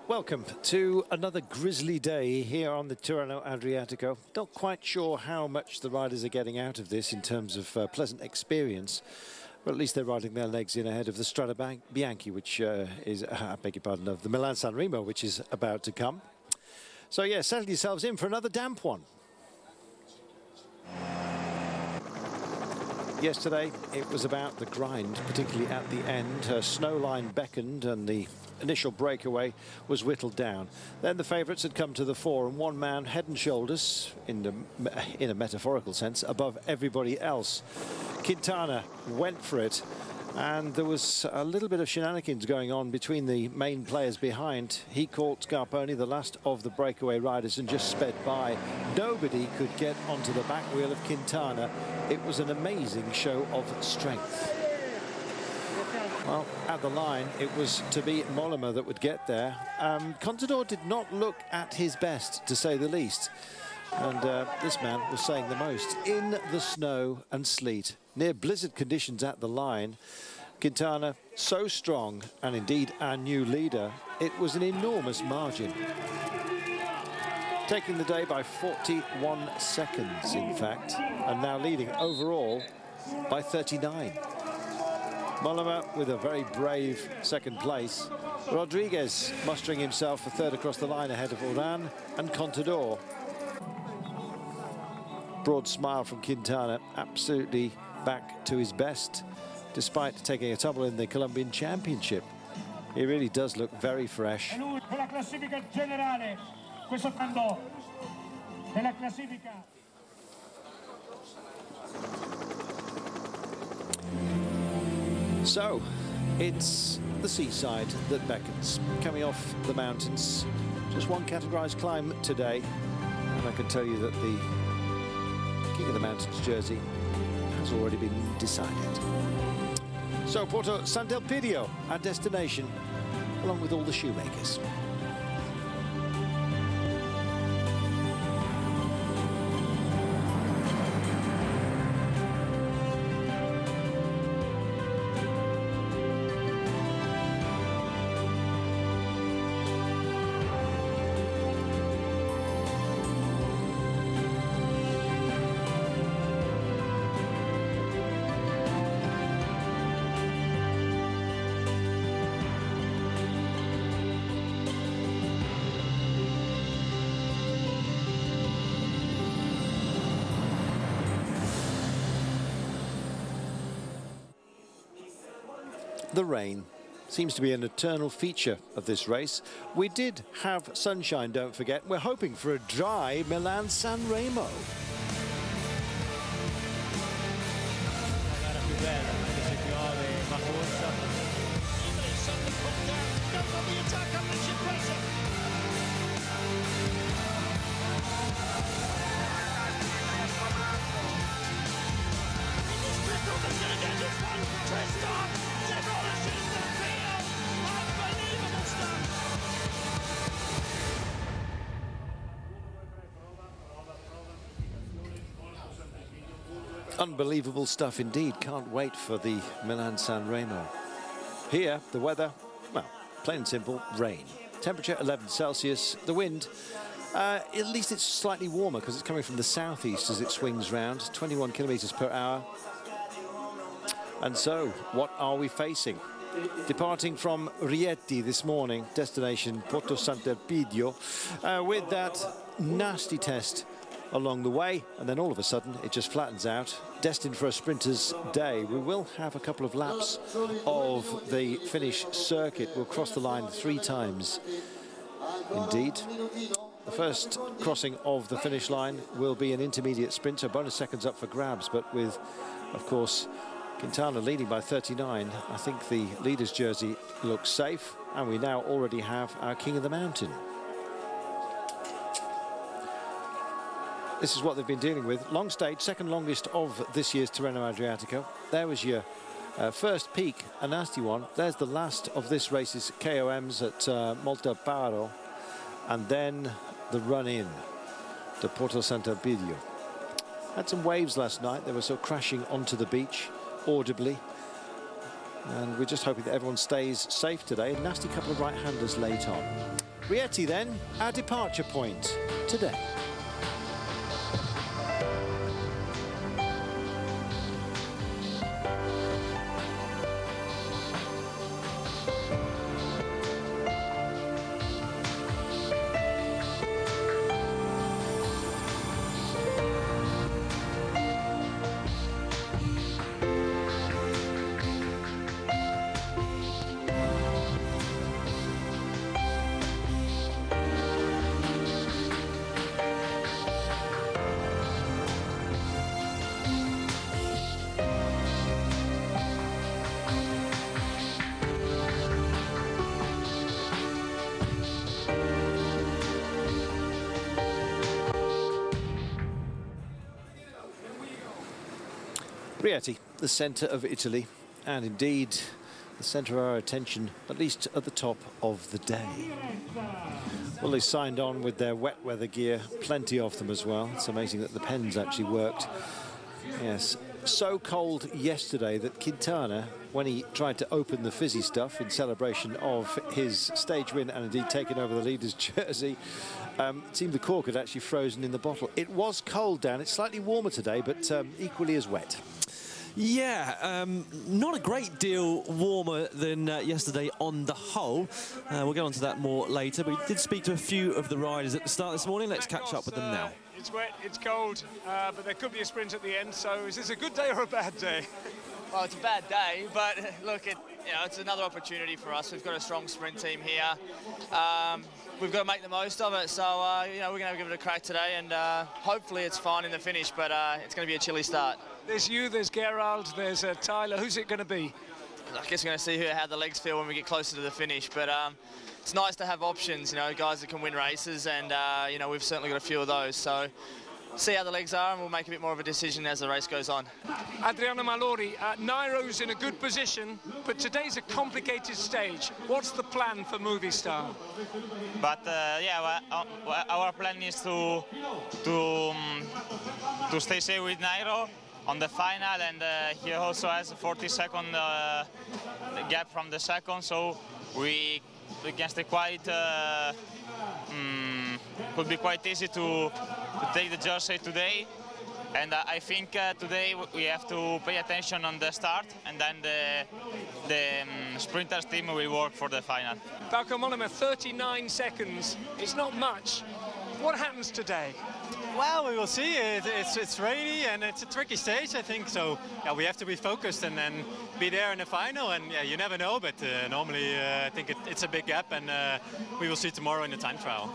Welcome to another grisly day here on the Tirreno-Adriatico. Not quite sure how much the riders are getting out of this in terms of pleasant experience, but at least they're riding their legs in ahead of the Strada Bianchi, which is, I beg your pardon, of the Milan-San Remo, which is about to come. So yeah, settle yourselves in for another damp one. Yesterday, it was about the grind, particularly at the end. Snow line beckoned and the initial breakaway was whittled down. Then the favourites had come to the fore, and one man, head and shoulders, in a metaphorical sense, above everybody else. Quintana went for it, and there was a little bit of shenanigans going on between the main players behind. He caught Scarponi, the last of the breakaway riders, and just sped by. Nobody could get onto the back wheel of Quintana. It was an amazing show of strength. Well, at the line, it was to be Mollema that would get there. Contador did not look at his best, to say the least. And this man was saying the most. In the snow and sleet, near blizzard conditions at the line, Quintana so strong, and indeed our new leader, it was an enormous margin. Taking the day by 41 seconds, in fact, and now leading overall by 39. Mollema with a very brave second place. Rodriguez mustering himself for third across the line ahead of Uran and Contador. Broad smile from Quintana, absolutely back to his best, despite taking a tumble in the Colombian Championship. He really does look very fresh. So, it's the seaside that beckons. Coming off the mountains, just one categorized climb today, and I can tell you that the King of the Mountains jersey has already been decided. So, Porto Sant'Elpidio, our destination, along with all the shoemakers. The rain seems to be an eternal feature of this race. We did have sunshine, don't forget. We're hoping for a dry Milan-San Remo. Unbelievable stuff indeed. Can't wait for the Milan-San Remo. Here, the weather, well, plain and simple, rain. Temperature 11 Celsius. The wind, at least it's slightly warmer because it's coming from the southeast as it swings round, 21 kilometers per hour. And so, what are we facing? Departing from Rieti this morning, destination Porto Sant'Elpidio, with that nasty test along the way, and then all of a sudden it just flattens out, destined for a sprinter's day. We will have a couple of laps of the finish circuit. We'll cross the line 3 times. Indeed, the first crossing of the finish line will be an intermediate sprint, so bonus seconds up for grabs, but with, of course, Quintana leading by 39, I think the leader's jersey looks safe, and we now already have our King of the Mountain. This is what they've been dealing with. Long stage, second longest of this year's Tirreno-Adriatico. There was your first peak, a nasty one. There's the last of this race's KOMs at Montalbano, and then the run-in to Porto Sant'Elpidio. Had some waves last night. They were so crashing onto the beach audibly. And we're just hoping that everyone stays safe today. A nasty couple of right-handers late on. Rieti then, our departure point today. Rieti, the centre of Italy, and indeed the centre of our attention, at least at the top of the day. Well, they signed on with their wet weather gear, plenty of them as well. It's amazing that the pens actually worked. Yes, so cold yesterday that Quintana, when he tried to open the fizzy stuff in celebration of his stage win and indeed taking over the leader's jersey, it seemed the cork had actually frozen in the bottle. It was cold down. It's slightly warmer today, but equally as wet. Yeah, not a great deal warmer than yesterday on the whole. We'll get on to that more later. We did speak to a few of the riders at the start this morning. Let's catch up with them now. It's wet, it's cold, but there could be a sprint at the end. So is this a good day or a bad day? Well, it's a bad day, but look, it's another opportunity for us. We've got a strong sprint team here. We've got to make the most of it. So, we're going to give it a crack today, and hopefully it's fine in the finish, but it's going to be a chilly start. There's you, there's Gerald, there's Tyler. Who's it going to be? I guess we're going to see how the legs feel when we get closer to the finish, but it's nice to have options, guys that can win races, and, we've certainly got a few of those. So see how the legs are, and we'll make a bit more of a decision as the race goes on. Adriano Malori, Nairo's in a good position, but today's a complicated stage. What's the plan for Movistar? But our plan is to stay safe with Nairo on the final, and he also has a 40-second gap from the second, so we can stay quite. Could be quite easy to take the jersey today, and I think today we have to pay attention on the start, and then the sprinters team will work for the final. Bauke Mollema, 39 seconds. It's not much. What happens today? Well, we will see. It's rainy and it's a tricky stage, I think. So yeah, we have to be focused and then be there in the final. And yeah, you never know, but normally I think it's a big gap, and we will see tomorrow in the time trial.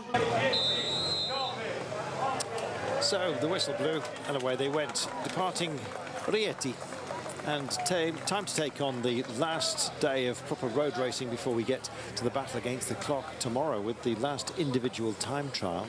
So the whistle blew and away they went, departing Rieti. And time to take on the last day of proper road racing before we get to the battle against the clock tomorrow with the last individual time trial.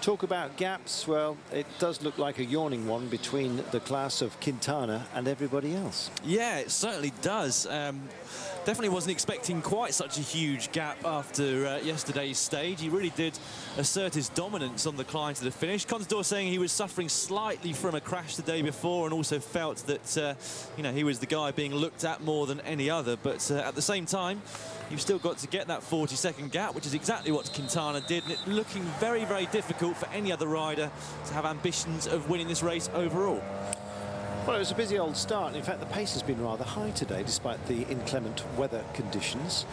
Talk about gaps, well, it does look like a yawning one between the class of Quintana and everybody else. Yeah, it certainly does. Definitely wasn't expecting quite such a huge gap after yesterday's stage. He really did assert his dominance on the climb to the finish. Contador saying he was suffering slightly from a crash the day before, and also felt that he was the guy being looked at more than any other. But at the same time, you've still got to get that 40-second gap, which is exactly what Quintana did, and it looking very, very difficult for any other rider to have ambitions of winning this race overall. Well, it was a busy old start. In fact, the pace has been rather high today, despite the inclement weather conditions.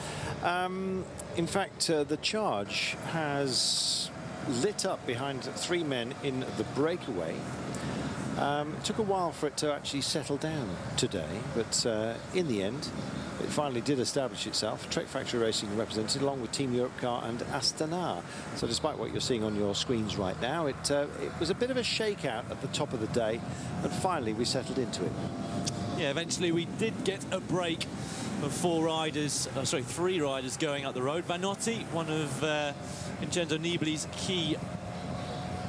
In fact, the charge has lit up behind three men in the breakaway. It took a while for it to actually settle down today, but in the end, it finally did establish itself. Trek Factory Racing represented, along with Team Europcar and Astana. So despite what you're seeing on your screens right now, it was a bit of a shakeout at the top of the day, and finally we settled into it. Yeah, eventually we did get a break of three riders going up the road. Vanotti, one of Vincenzo Nibali's key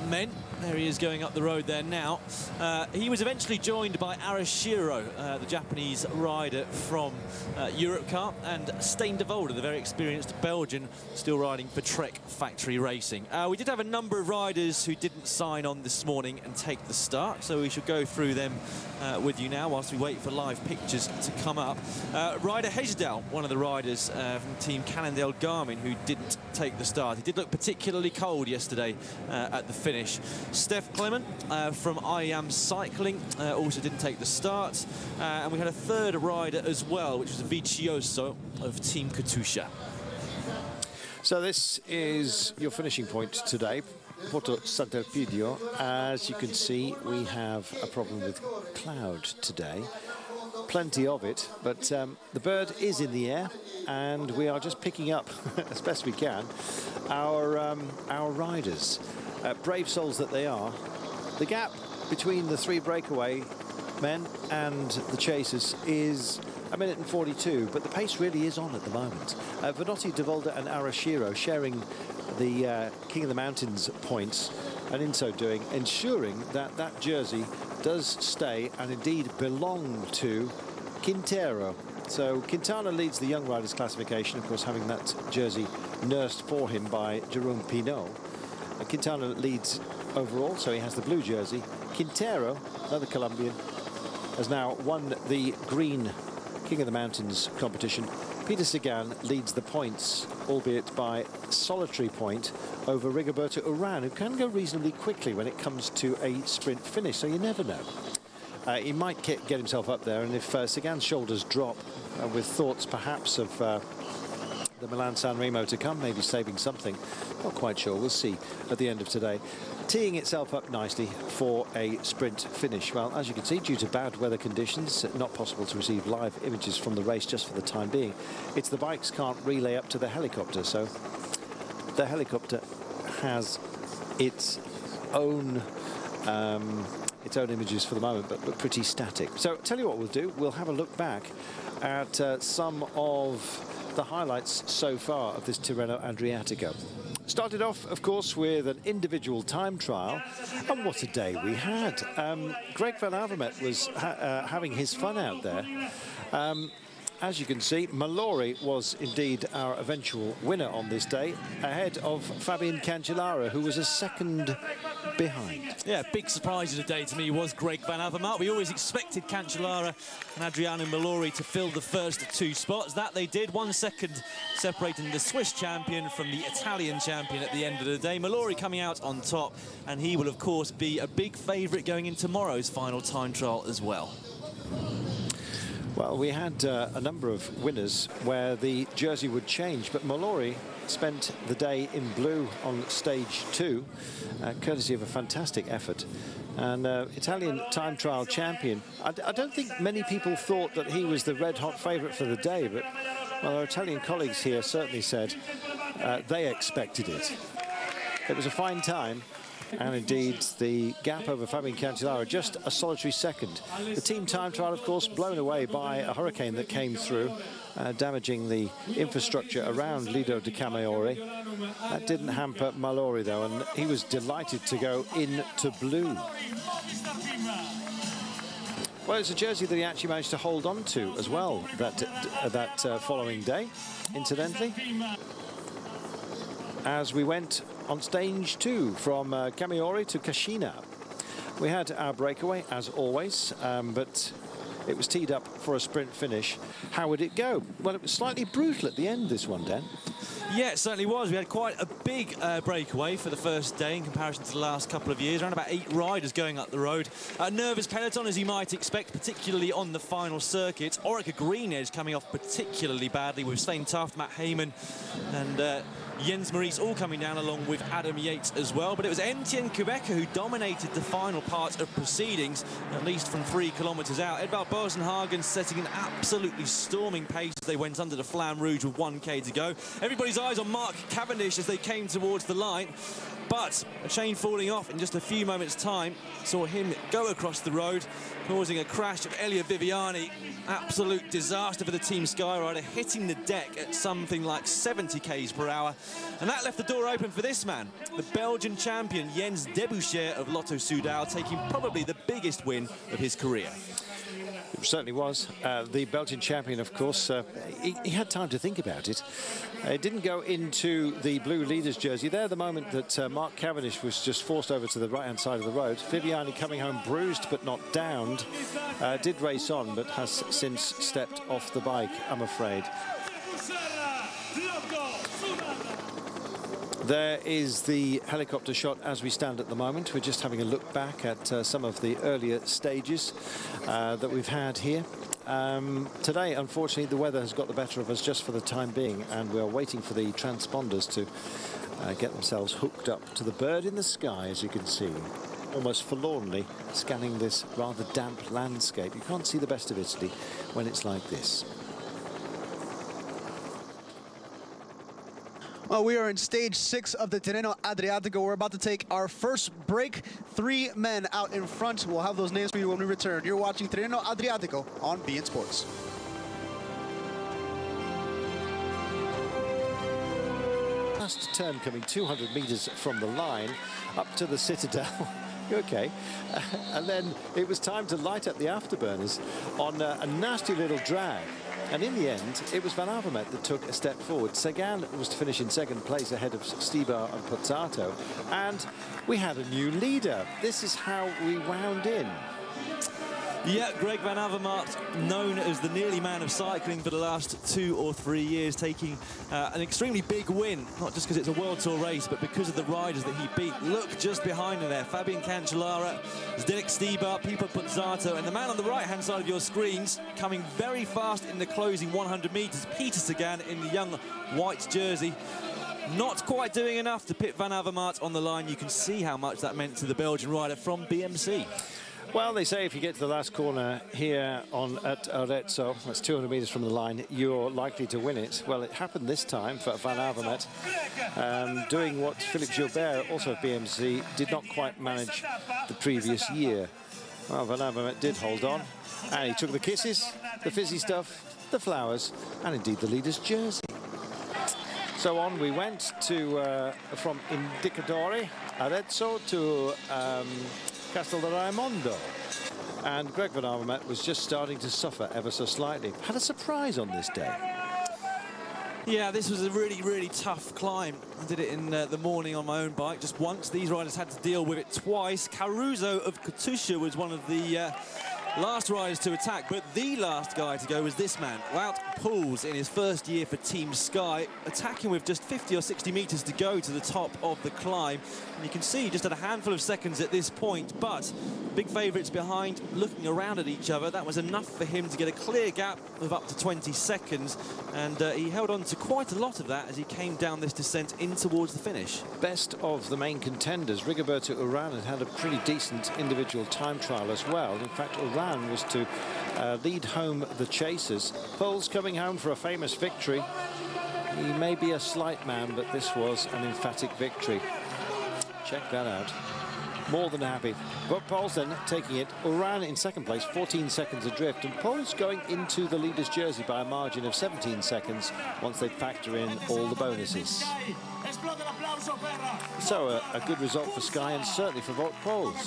men, There he is going up the road there now. He was eventually joined by Arashiro, the Japanese rider from Europcar, and Stijn de Volder, the very experienced Belgian, still riding for Trek Factory Racing. We did have a number of riders who didn't sign on this morning and take the start, so we should go through them with you now whilst we wait for live pictures to come up. Rider Hesjedal, one of the riders from Team Cannondale Garmin, who didn't take the start. He did look particularly cold yesterday at the finish. Steph Clement from I Am Cycling also didn't take the start. And we had a third rider as well, which was Vicioso of Team Katusha. So this is your finishing point today, Porto Sant'Elpidio. As you can see, we have a problem with cloud today. Plenty of it, but the bird is in the air, and we are just picking up, as best we can, our riders. Brave souls that they are. The gap between the three breakaway men and the chasers is 1 minute and 42, but the pace really is on at the moment. Vanotti, De Volder and Arashiro sharing the King of the Mountains points, and in so doing ensuring that that jersey does stay and indeed belong to Quintero. So Quintana leads the young riders classification, of course having that jersey nursed for him by Jerome Pinot. Quintana leads overall, so he has the blue jersey. Quintero, another Colombian, has now won the green King of the Mountains competition. Peter Sagan leads the points, albeit by solitary point, over Rigoberto Urán, who can go reasonably quickly when it comes to a sprint finish, so you never know. He might get himself up there, and if Sagan's shoulders drop, with thoughts perhaps of the Milan-San Remo to come, maybe saving something, not quite sure, we'll see at the end of today, teeing itself up nicely for a sprint finish. Well, as you can see, due to bad weather conditions, not possible to receive live images from the race just for the time being. It's the bikes can't relay up to the helicopter, so the helicopter has its own images for the moment, but pretty static. So tell you what we'll do, we'll have a look back at some of the highlights so far of this Tirreno-Adriatico. Started off, of course, with an individual time trial, and what a day we had. Greg van Avermaet was having his fun out there. As you can see, Mallory was indeed our eventual winner on this day, ahead of Fabian Cancellara, who was a second behind. Yeah, big surprise of the day to me was Greg van Avermaet. We always expected Cancellara and Adriano Mallory to fill the first two spots. That they did. 1 second separating the Swiss champion from the Italian champion at the end of the day. Mallory coming out on top, and he will, of course, be a big favourite going into tomorrow's final time trial as well. Well, we had a number of winners where the jersey would change, but Mallory spent the day in blue on stage 2, courtesy of a fantastic effort. And Italian time trial champion, I don't think many people thought that he was the red-hot favourite for the day, but well, our Italian colleagues here certainly said they expected it. It was a fine time. And indeed, the gap over Fabian Cancellara, just a solitary second. The team time trial, of course, blown away by a hurricane that came through, damaging the infrastructure around Lido de Camaiore. That didn't hamper Mallory, though, and he was delighted to go into blue. Well, it's a jersey that he actually managed to hold on to as well that following day, incidentally. As we went on stage 2 from Camaiore to Cascina. We had our breakaway, as always, but it was teed up for a sprint finish. How would it go? Well, it was slightly brutal at the end, this one, Dan. Yeah, it certainly was. We had quite a big breakaway for the first day in comparison to the last couple of years. Around about 8 riders going up the road. A nervous peloton, as you might expect, particularly on the final circuit. Orica Green Edge coming off particularly badly with Svein Taft, Matt Heyman, and Jens Maurice all coming down along with Adam Yates as well. But it was Etienne Kubeka who dominated the final part of proceedings, at least from 3 kilometres out. Edvald Bosenhagen setting an absolutely storming pace as they went under the Flamme Rouge with 1K to go. Everybody's eyes on Mark Cavendish as they came towards the line. But a chain falling off in just a few moments' time saw him go across the road, causing a crash of Elia Viviani. Absolute disaster for the Team Sky rider, hitting the deck at something like 70 k's per hour. And that left the door open for this man, the Belgian champion Jens Debusschere of Lotto Soudal, taking probably the biggest win of his career. It certainly was. The Belgian champion, of course, he had time to think about it. It didn't go into the blue leaders jersey. There, the moment that Mark Cavendish was just forced over to the right-hand side of the road. Viviani coming home bruised but not downed. Did race on, but has since stepped off the bike, I'm afraid. There is the helicopter shot as we stand at the moment. We're just having a look back at some of the earlier stages that we've had here. Today, unfortunately, the weather has got the better of us just for the time being, and we're waiting for the transponders to get themselves hooked up to the bird in the sky, as you can see, almost forlornly scanning this rather damp landscape. You can't see the best of Italy when it's like this. Well, we are in stage 6 of the Tirreno-Adriatico. We're about to take our first break. 3 men out in front. We'll have those names for you when we return. You're watching Tirreno-Adriatico on Bein Sports. Last turn coming 200 meters from the line up to the Citadel. Okay. And then it was time to light up the afterburners on a nasty little drag. And in the end, it was Van Avermaet that took a step forward. Sagan was to finish in second place ahead of Stibar and Pozzato. And we had a new leader. This is how we wound in. Yeah, Greg Van Avermaet, known as the nearly man of cycling for the last 2 or 3 years, taking an extremely big win, not just because it's a World Tour race, but because of the riders that he beat. Look just behind him there, Fabian Cancellara, Zdeněk Stibar, Pipo Pozzato, and the man on the right-hand side of your screens, coming very fast in the closing 100 meters, Peter Sagan in the young white jersey. Not quite doing enough to pit Van Avermaet on the line. You can see how much that meant to the Belgian rider from BMC. Well, they say if you get to the last corner here at Arezzo, that's 200 meters from the line, you're likely to win it. Well, it happened this time for Van Avermaet, doing what Philippe Gilbert, also of BMC, did not quite manage the previous year. Well, Van Avermaet did hold on, and he took the kisses, the fizzy stuff, the flowers, and indeed the leader's jersey. So on we went to from Indicatore, Arezzo to Castel di Raimondo, and Greg Van Avermaet was just starting to suffer ever so slightly. Had a surprise on this day. Yeah, this was a really, really tough climb. I did it in the morning on my own bike just once. These riders had to deal with it twice. Caruso of Katusha was one of the last riders to attack, but the last guy to go was this man, Wout Poels, in his first year for Team Sky, attacking with just 50 or 60 meters to go to the top of the climb. And you can see just at a handful of seconds at this point, but big favourites behind, looking around at each other. That was enough for him to get a clear gap of up to 20 seconds, and he held on to quite a lot of that as he came down this descent in towards the finish. Best of the main contenders, Rigoberto Urán had a pretty decent individual time trial as well. In fact, Urán was to lead home the chasers. Poels coming home for a famous victory. He may be a slight man, but this was an emphatic victory. Check that out. More than happy. But Poels then taking it. Urán in second place, 14 seconds adrift, and Poels going into the leader's jersey by a margin of 17 seconds once they factor in all the bonuses. So a good result for Sky, and certainly for Wout Poels.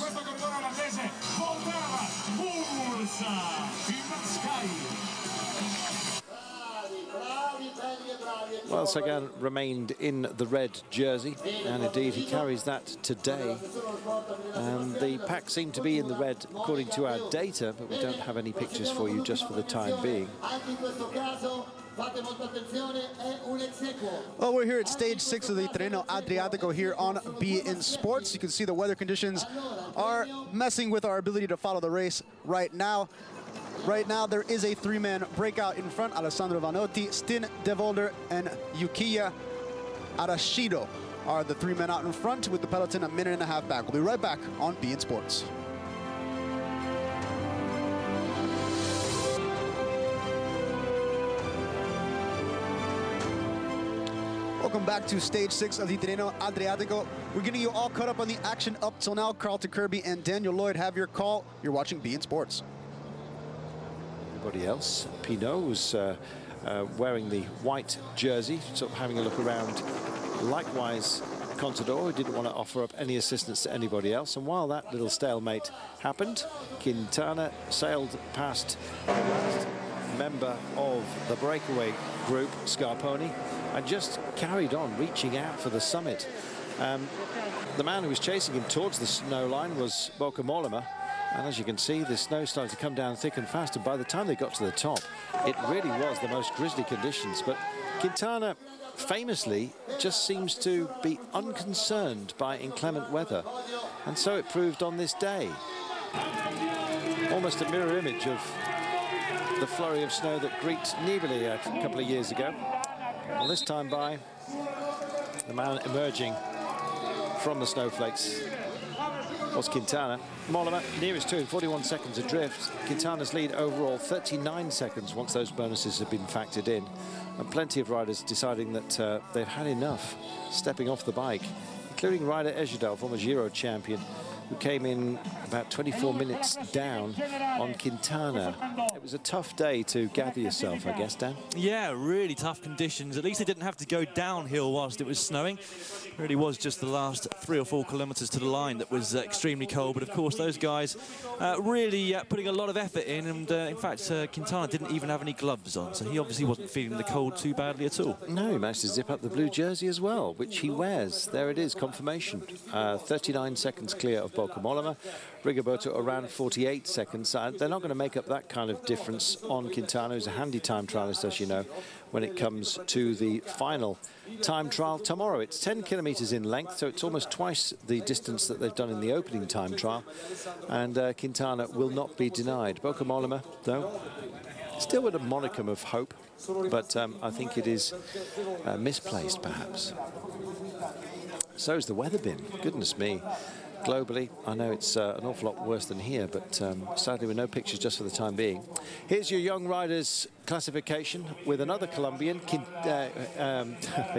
Well, Sagan remained in the red jersey, and indeed he carries that today. The pack seemed to be in the red according to our data, but we don't have any pictures for you just for the time being. Well, we're here at stage 6 of the Tirreno-Adriatico here on Bein Sports. You can see the weather conditions are messing with our ability to follow the race right now. Right now, there is a 3-man breakout in front. Alessandro Vanotti, Stijn De Volder, and Yukiya Arashido are the 3 men out in front, with the peloton a minute and a half back. We'll be right back on Bein Sports. Welcome back to stage 6 of the Tirreno-Adriatico. We're getting you all caught up on the action up till now. Carlton Kirby and Daniel Lloyd have your call. You're watching Bein Sports. Everybody else, Pinot was wearing the white jersey, sort of having a look around. Likewise, Contador, who didn't want to offer up any assistance to anybody else. And while that little stalemate happened, Quintana sailed past the last member of the breakaway group, Scarponi, and just carried on, reaching out for the summit. The man who was chasing him towards the snow line was Bauke Mollema. And as you can see, the snow started to come down thick and fast. And by the time they got to the top, it really was the most grisly conditions. But Quintana famously just seems to be unconcerned by inclement weather. And so it proved on this day. Almost a mirror image of the flurry of snow that greets Nibali a couple of years ago. Well, this time by, the man emerging from the snowflakes was Quintana. Mollema nearest to him, 41 seconds adrift. Quintana's lead overall 39 seconds once those bonuses have been factored in. And plenty of riders deciding that they've had enough stepping off the bike, including rider Ejidal, former Giro champion, who came in about 24 minutes down on Quintana. It was a tough day to gather yourself, I guess, Dan? Yeah, really tough conditions. At least they didn't have to go downhill whilst it was snowing. It really was just the last 3 or 4 kilometres to the line that was extremely cold. But of course, those guys really putting a lot of effort in. And in fact, Quintana didn't even have any gloves on, so he obviously wasn't feeling the cold too badly at all. No, he managed to zip up the blue jersey as well, which he wears. There it is, confirmation. 39 seconds clear of Bauke Mollema. Rigoberto around 48 seconds. They're not going to make up that kind of difference on Quintana, who's a handy time trialist, as you know, when it comes to the final time trial tomorrow. It's 10 kilometres in length, so it's almost twice the distance that they've done in the opening time trial. And Quintana will not be denied. Bauke Mollema, though, still with a monicum of hope, but I think it is misplaced, perhaps. So's the weather been, goodness me. Globally, I know it's an awful lot worse than here, but sadly with no pictures just for the time being. Here's your young riders classification with another Colombian. Beg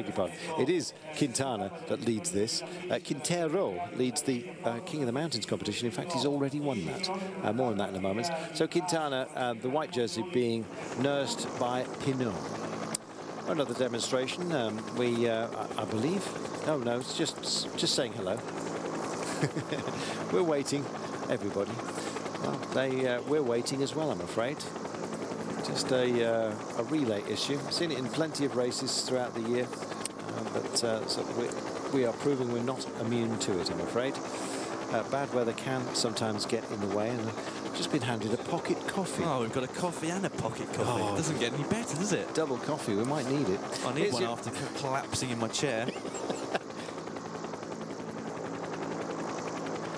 your pardon. It is Quintana that leads this. Quintero leads the King of the Mountains competition. In fact, he's already won that. More on that in a moment. So Quintana, the white jersey, being nursed by Pinot. Another demonstration. I believe. No, it's just saying hello. We're waiting, everybody. Well, we're waiting as well, I'm afraid. Just a relay issue. I've seen it in plenty of races throughout the year, but so we are proving we're not immune to it, I'm afraid. Bad weather can sometimes get in the way, and I've just been handed a pocket coffee. Oh, we've got a coffee and a pocket coffee. Oh, it doesn't get any better, does it? Double coffee, we might need it. I need one after collapsing in my chair.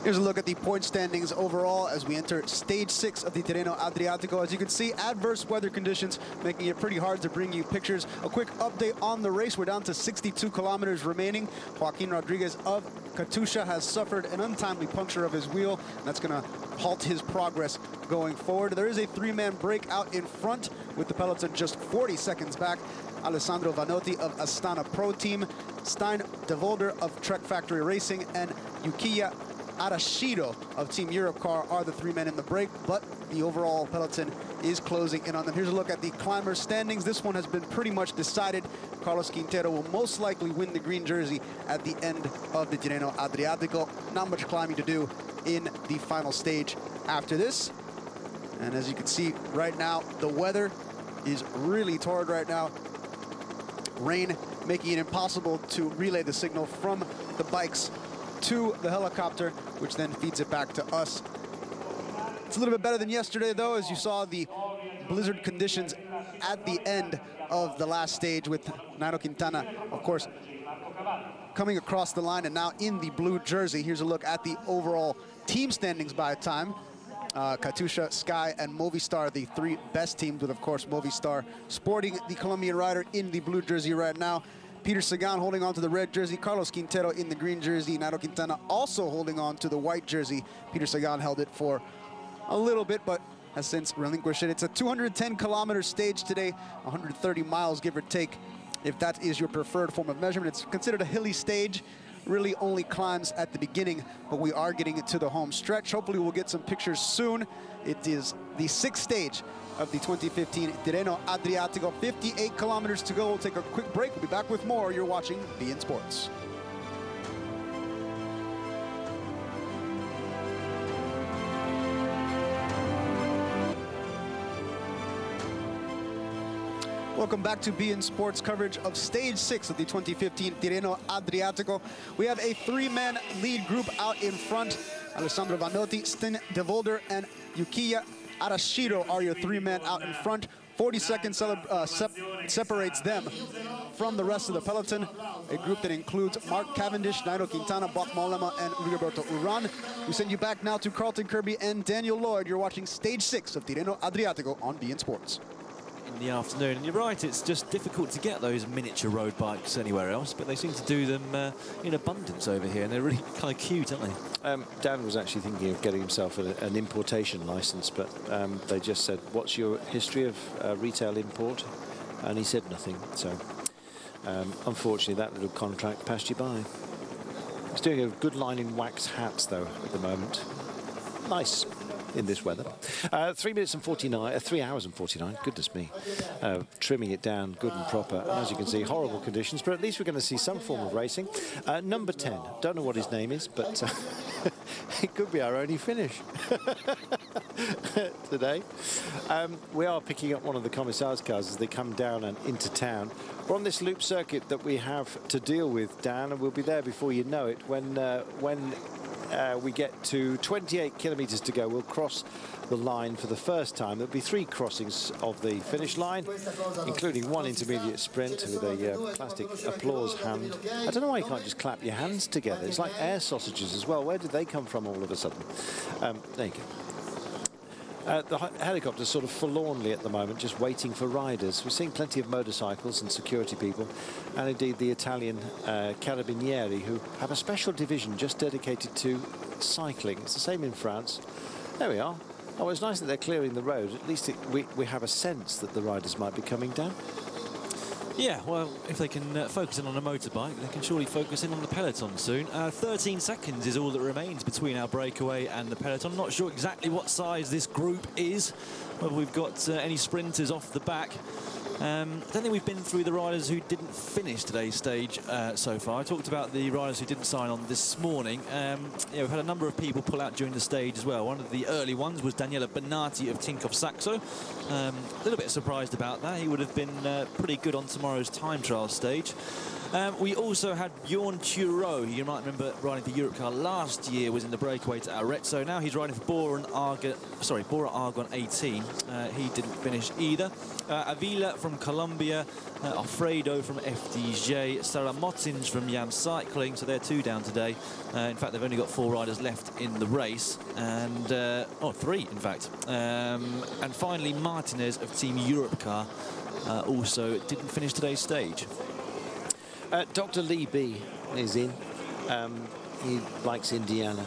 Here's a look at the point standings overall as we enter stage 6 of the Tirreno-Adriatico. As you can see, adverse weather conditions making it pretty hard to bring you pictures. A quick update on the race. We're down to 62 kilometers remaining. Joaquin Rodriguez of Katusha has suffered an untimely puncture of his wheel, and that's going to halt his progress going forward. There is a 3-man break out in front with the peloton just 40 seconds back. Alessandro Vanotti of Astana Pro Team, Stein de Volder of Trek Factory Racing, and Yukiya Arashido of Team Europcar are the 3 men in the break, but the overall peloton is closing in on them. Here's a look at the climbers' standings. This one has been pretty much decided. Carlos Quintero will most likely win the green jersey at the end of the Tirreno-Adriatico. Not much climbing to do in the final stage after this. And as you can see right now, the weather is really torrid right now. Rain making it impossible to relay the signal from the bikes to the helicopter, which then feeds it back to us. It's a little bit better than yesterday, though, as you saw the blizzard conditions at the end of the last stage with Nairo Quintana, of course, coming across the line and now in the blue jersey. Here's a look at the overall team standings by time. Katusha, Sky, and Movistar, the 3 best teams, with, of course, Movistar sporting the Colombian rider in the blue jersey right now. Peter Sagan holding on to the red jersey, Carlos Quintero in the green jersey, Nairo Quintana also holding on to the white jersey. Peter Sagan held it for a little bit, but has since relinquished it. It's a 210-kilometer stage today, 130 miles, give or take. if that is your preferred form of measurement. It's considered a hilly stage, really only climbs at the beginning, but we are getting into the home stretch. Hopefully we'll get some pictures soon. It is the 6th stage of the 2015 Tirreno-Adriatico. 58 kilometers to go. We'll take a quick break. We'll be back with more. You're watching Bein Sports. Welcome back to Bein Sports coverage of Stage 6 of the 2015 Tirreno-Adriatico. We have a 3-man lead group out in front. Alessandro Vanotti, Sten de Volder, and Yukiya Arashiro are your 3 men out in front. 40 seconds separates them from the rest of the peloton. A group that includes Mark Cavendish, Nairo Quintana, Bob Mollema, and Rigoberto Urán. We send you back now to Carlton Kirby and Daniel Lloyd. You're watching Stage 6 of Tirreno-Adriatico on Bein Sports. In the afternoon, and you're right, it's just difficult to get those miniature road bikes anywhere else, but they seem to do them in abundance over here, and they're really kind of cute, aren't they? Dan was actually thinking of getting himself an importation license, but they just said, what's your history of retail import? And he said nothing, so unfortunately that little contract passed you by. He's doing a good line in wax hats though at the moment. Nice in this weather. 3 minutes and 49, 3 hours and 49, goodness me. Trimming it down good and proper. And as you can see, horrible conditions, but at least we're going to see some form of racing. Number 10, don't know what his name is, but it could be our only finish today. We are picking up one of the Commissars cars as they come down and into town. We're on this loop circuit that we have to deal with, Dan, and we'll be there before you know it. When we get to 28 kilometers to go, we'll cross the line for the first time. There'll be 3 crossings of the finish line, including 1 intermediate sprint with a plastic applause hand. I don't know why you can't just clap your hands together. It's like air sausages as well. Where did they come from all of a sudden? There you go. The helicopter's sort of forlornly at the moment, just waiting for riders. We're seeing plenty of motorcycles and security people, and indeed the Italian Carabinieri, who have a special division just dedicated to cycling. It's the same in France. There we are. Oh, it's nice that they're clearing the road. At least we have a sense that the riders might be coming down. Yeah, well, if they can focus in on a motorbike, they can surely focus in on the peloton soon. 13 seconds is all that remains between our breakaway and the peloton. I'm not sure exactly what size this group is, whether we've got any sprinters off the back. I don't think we've been through the riders who didn't finish today's stage so far. I talked about the riders who didn't sign on this morning. Yeah, we've had a number of people pull out during the stage as well. One of the early ones was Daniele Benati of Tinkoff Saxo. A little bit surprised about that. He would have been pretty good on tomorrow's time trial stage. We also had Bjorn Thureau. You might remember riding the Europe car last year, was in the breakaway to Arezzo. Now he's riding for Bora Argon 18. He didn't finish either. Avila from Colombia, Alfredo from FDJ, Sarah Motzins from Yam Cycling, so they're 2 down today. In fact, they've only got 4 riders left in the race, and 3 in fact. And finally, Martinez of Team Europe car also didn't finish today's stage. Dr. Lee B is in. He likes Indiana.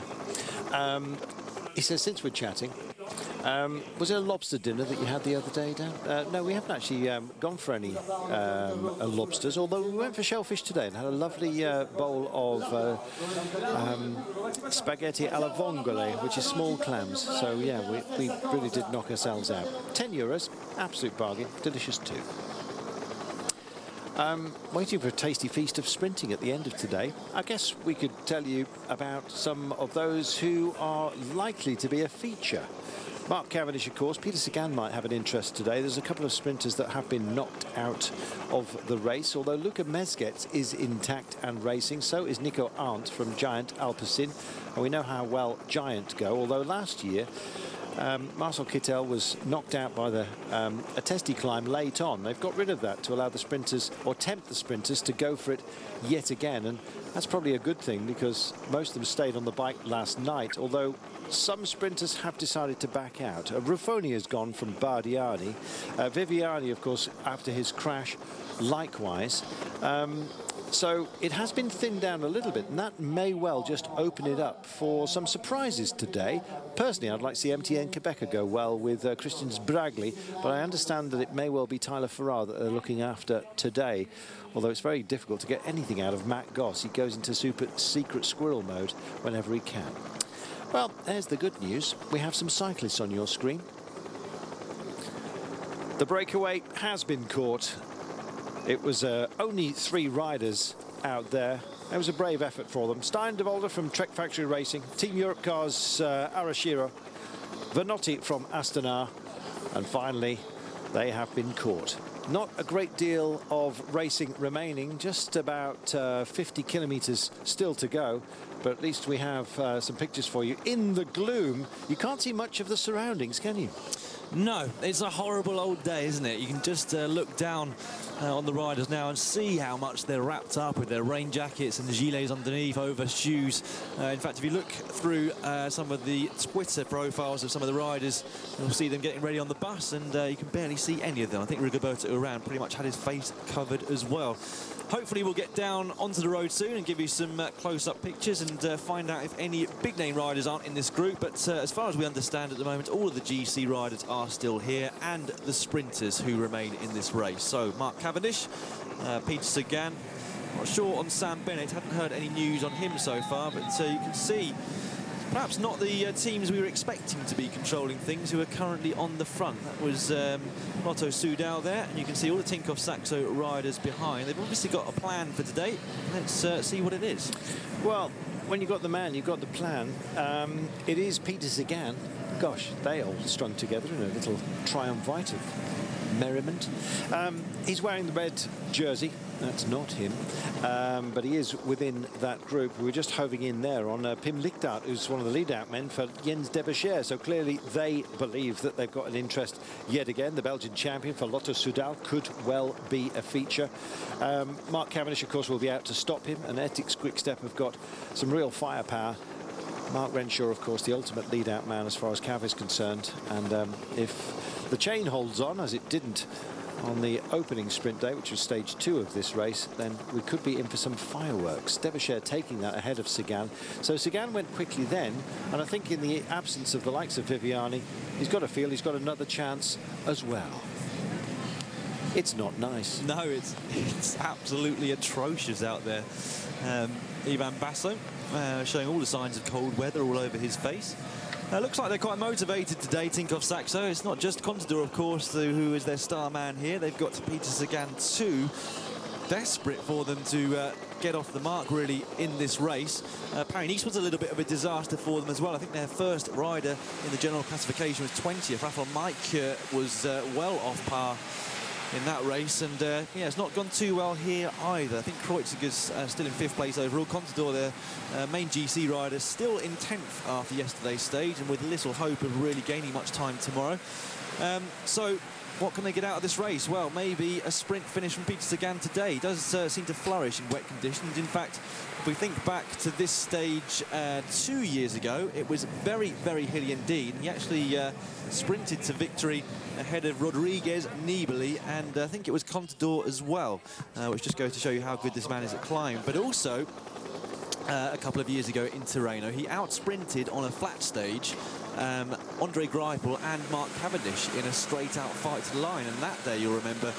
He says, since we're chatting, was it a lobster dinner that you had the other day, Dan? No, we haven't actually gone for any lobsters, although we went for shellfish today and had a lovely bowl of spaghetti alla vongole, which is small clams. So, yeah, we really did knock ourselves out. €10, absolute bargain, delicious too. Waiting for a tasty feast of sprinting at the end of today. I guess we could tell you about some of those who are likely to be a feature. Mark Cavendish, of course. Peter Sagan might have an interest today. There's a couple of sprinters that have been knocked out of the race, although Luka Mezgec is intact and racing. So is Nico Arndt from Giant Alpecin. And we know how well Giant go, although last year Marcel Kittel was knocked out by a testy climb late on. They've got rid of that to allow the sprinters, or tempt the sprinters, to go for it yet again. And that's probably a good thing, because most of them stayed on the bike last night, although some sprinters have decided to back out. Ruffoni has gone from Bardiani. Viviani, of course, after his crash, likewise. So it has been thinned down a little bit, and that may well just open it up for some surprises today. Personally, I'd like to see MTN Quebec go well with Christian Bragli, but I understand that it may well be Tyler Farrar that they're looking after today, although it's very difficult to get anything out of Matt Goss. He goes into super secret squirrel mode whenever he can. Well, there's the good news. We have some cyclists on your screen. The breakaway has been caught. It was only 3 riders out there. It was a brave effort for them. Stein de Volder from Trek Factory Racing, Team Europe Cars Arashiro, Vanotti from Astana, and finally they have been caught. Not a great deal of racing remaining, just about 50 kilometers still to go, but at least we have some pictures for you. In the gloom, you can't see much of the surroundings, can you? No, it's a horrible old day, isn't it? You can just look down on the riders now and see how much they're wrapped up with their rain jackets and the gilets underneath over shoes. In fact, if you look through some of the Twitter profiles of some of the riders, you'll see them getting ready on the bus, and you can barely see any of them. I think Rigoberto Urán pretty much had his face covered as well. Hopefully we'll get down onto the road soon and give you some close-up pictures and find out if any big-name riders aren't in this group. But as far as we understand at the moment, all of the GC riders are still here, and the sprinters who remain in this race. So Mark Cavendish, Peter Sagan, not sure on Sam Bennett, hadn't heard any news on him so far, but you can see perhaps not the teams we were expecting to be controlling things who are currently on the front. That was Lotto Soudal there, and you can see all the Tinkoff Saxo riders behind. They've obviously got a plan for today. Let's see what it is. Well, when you've got the man, you've got the plan. It is Peter Sagan. Gosh, they all strung together in a little triumvirate of merriment. He's wearing the red jersey. That's not him, but he is within that group. We're just hoving in there on Pim Lichtart, who's one of the lead-out men for Jens Debescher. So clearly they believe that they've got an interest yet again. The Belgian champion for Lotto Soudal could well be a feature. Mark Cavendish, of course, will be out to stop him, and Ethics Quick-Step have got some real firepower. Mark Renshaw, of course, the ultimate lead-out man as far as Cav is concerned. And if the chain holds on, as it didn't on the opening sprint day, which was stage 2 of this race, then we could be in for some fireworks. Debescher taking that ahead of Sagan. So Sagan went quickly then, and I think in the absence of the likes of Viviani, he's got to feel he's got another chance as well. It's not nice. No, it's absolutely atrocious out there. Ivan Basso showing all the signs of cold weather all over his face. Looks like they're quite motivated today, Tinkoff Saxo. It's not just Contador, of course, who is their star man here. They've got Peter Sagan too. Desperate for them to get off the mark, really, in this race. Paris-Nice was a little bit of a disaster for them as well. I think their first rider in the general classification was 20th. Rafael Mike was well off par in that race, and yeah, it's not gone too well here either. I think Kreuziger's still in 5th place overall. Contador, their main GC rider, still in 10th after yesterday's stage, and with little hope of really gaining much time tomorrow. So what can they get out of this race? Well, maybe a sprint finish from Peter Sagan today. He does seem to flourish in wet conditions. In fact, if we think back to this stage 2 years ago, it was very, very hilly indeed. And he actually sprinted to victory ahead of Rodriguez, Nibali, and I think it was Contador as well, which just goes to show you how good this man is at climb. But also, a couple of years ago in Tirreno, he out-sprinted on a flat stage Andre Greipel and Mark Cavendish in a straight-out fight to the line, and that day, you'll remember,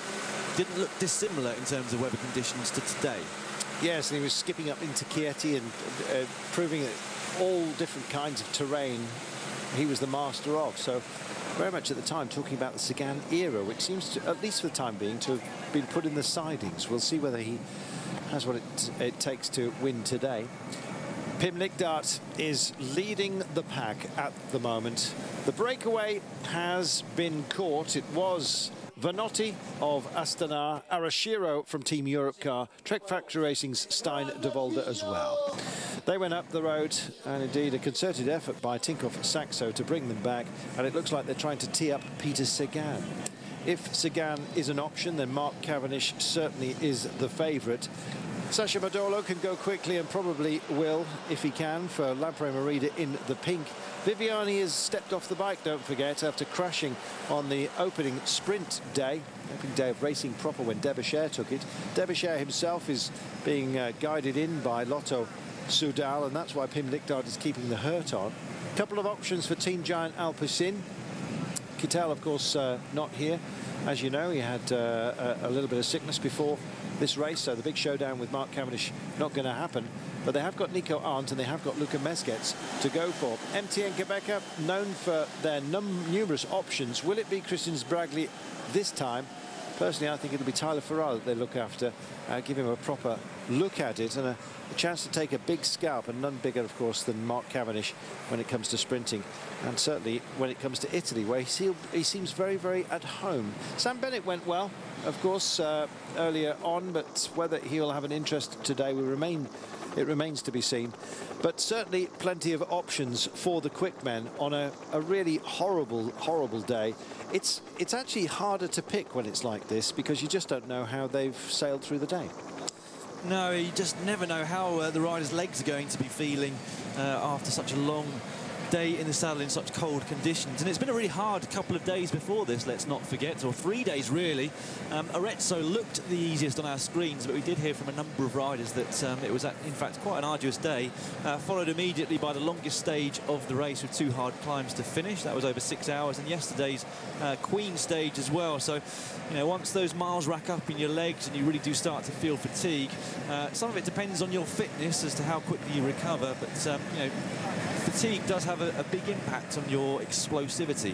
didn't look dissimilar in terms of weather conditions to today. Yes, and he was skipping up into Chieti and proving that all different kinds of terrain he was the master of. So very much at the time talking about the Sagan era, which seems to, at least for the time being, to have been put in the sidings. We'll see whether he has what it takes to win today. Pim Lichtart is leading the pack at the moment. The breakaway has been caught. It was Vanotti of Astana, Arashiro from Team Europe Car, Trek Factory Racing's Stein de Volder as well. They went up the road, and indeed a concerted effort by Tinkoff Saxo to bring them back, and it looks like they're trying to tee up Peter Sagan. If Sagan is an option, then Mark Cavendish certainly is the favourite. Sasha Modolo can go quickly and probably will, if he can, for Lampre Merida in the pink. Viviani has stepped off the bike, don't forget, after crashing on the opening sprint day of racing proper when Derbyshire took it. Derbyshire himself is being guided in by Lotto Soudal, and that's why Pim Lichtard is keeping the hurt on. A couple of options for Team Giant Alpecin. Kittel, of course, not here. As you know, he had a little bit of sickness before this race, so the big showdown with Mark Cavendish not going to happen. But they have got Nico Arndt and they have got Luca Mesquets to go for. MTN Quebec, known for their numerous options. Will it be Christian Bragli this time? Personally, I think it'll be Tyler Farrar that they look after, give him a proper look at it and a chance to take a big scalp, and none bigger, of course, than Mark Cavendish when it comes to sprinting, and certainly when it comes to Italy, where he seems very, very at home. Sam Bennett went well, of course, earlier on, but whether he'll have an interest today it remains to be seen. But certainly plenty of options for the quick men on a really horrible day. It's actually harder to pick when it's like this, because you just don't know how they've sailed through the day. No, you just never know how the rider's legs are going to be feeling after such a long day in the saddle in such cold conditions. And it's been a really hard couple of days before this, let's not forget, or 3 days really. Arezzo looked the easiest on our screens, but we did hear from a number of riders that it was in fact quite an arduous day, followed immediately by the longest stage of the race with 2 hard climbs to finish. That was over 6 hours, and yesterday's Queen stage as well. So, you know, once those miles rack up in your legs and you really do start to feel fatigue, some of it depends on your fitness as to how quickly you recover, but you know, fatigue does have a big impact on your explosivity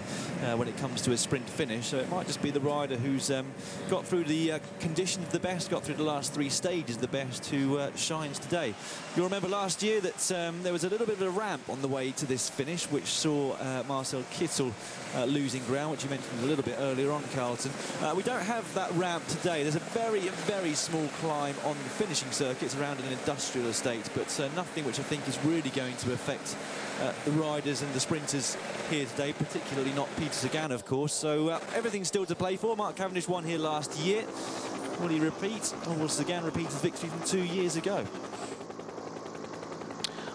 when it comes to a sprint finish. So it might just be the rider who's got through the conditions the best, got through the last 3 stages the best, who shines today. You'll remember last year that there was a little bit of a ramp on the way to this finish, which saw Marcel Kittel losing ground, which you mentioned a little bit earlier on, Carlton. We don't have that ramp today. There's a very small climb on the finishing circuits around an industrial estate, but nothing which I think is really going to affect the riders and the sprinters here today, particularly not Peter Sagan, of course. So everything's still to play for. Mark Cavendish won here last year. Will he repeat, or will Sagan repeat his victory from 2 years ago?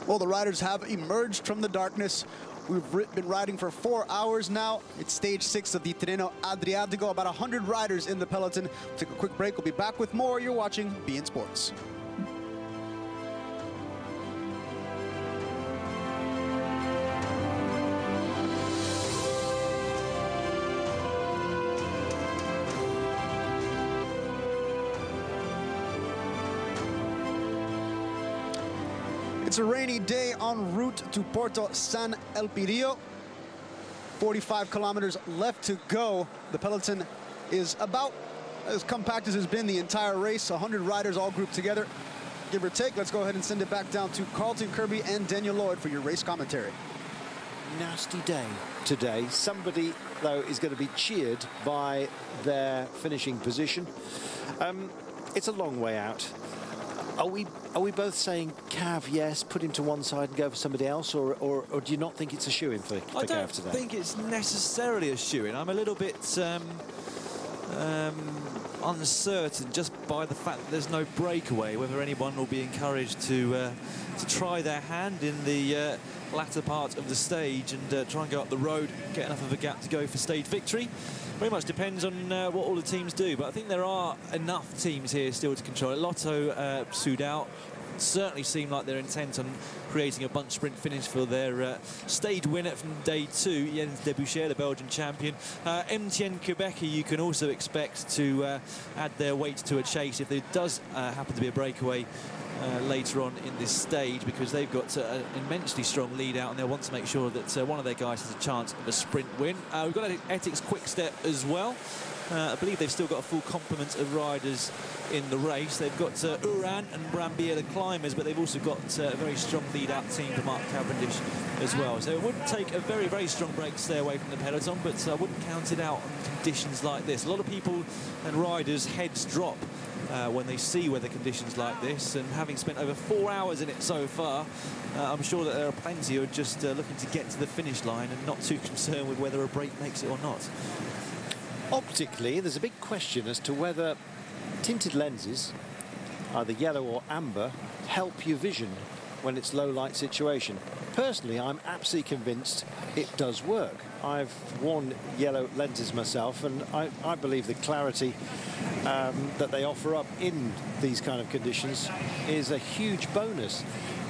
Well, the riders have emerged from the darkness. We've been riding for 4 hours now. It's stage 6 of the Tirreno-Adriatico. About 100 riders in the peloton. Take a quick break. We'll be back with more. You're watching Bein Sports. It's a rainy day en route to Porto San Elpidio. 45 kilometers left to go. The peloton is about as compact as it's been the entire race. 100 riders all grouped together, give or take. Let's go ahead and send it back down to Carlton Kirby and Daniel Lloyd for your race commentary. Nasty day today. Somebody, though, is going to be cheered by their finishing position. It's a long way out. Are we both saying Cav, yes, put him to one side and go for somebody else, or do you not think it's a shoo-in for Cav today? I don't think it's necessarily a shoo-in. I'm a little bit uncertain just by the fact that there's no breakaway, whether anyone will be encouraged to try their hand in the latter part of the stage and try and go up the road, get enough of a gap to go for stage victory. Very much depends on what all the teams do, but I think there are enough teams here still to control it. Lotto Soudal certainly seem like they're intent on creating a bunch sprint finish for their stage winner from day 2, Jens Debusschere, the Belgian champion. MTN Quebec, you can also expect to add their weight to a chase if there does happen to be a breakaway later on in this stage, because they've got an immensely strong lead out and they'll want to make sure that one of their guys has a chance of a sprint win. We've got Ethics Quick Step as well. I believe they've still got a full complement of riders in the race. They've got Uran and Brambier, the climbers, but they've also got a very strong lead-out team for Mark Cavendish as well. So it wouldn't take a very strong break to stay away from the peloton, but I wouldn't count it out on conditions like this. A lot of people and riders' heads drop when they see weather conditions like this, and having spent over 4 hours in it so far, I'm sure that there are plenty who are just looking to get to the finish line and not too concerned with whether a break makes it or not. Optically, there's a big question as to whether tinted lenses, either yellow or amber, help your vision when it's low light situation. Personally, I'm absolutely convinced it does work. I've worn yellow lenses myself, and I believe the clarity that they offer up in these kind of conditions is a huge bonus.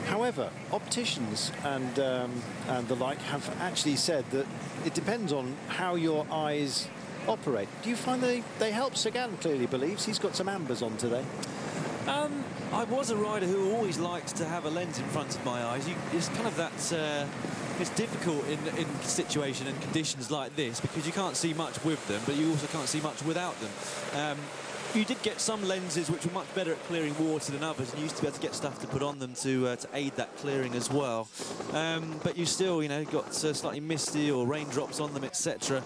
However, opticians and the like have actually said that it depends on how your eyes operate. Do you find they help? Sagan clearly believes he's got some ambers on today. I was a rider who always liked to have a lens in front of my eyes. It's kind of that. It's difficult in situation and conditions like this because you can't see much with them, but you also can't see much without them. You did get some lenses which were much better at clearing water than others, and you used to be able to get stuff to put on them to aid that clearing as well. But you still, got slightly misty or raindrops on them, etc.,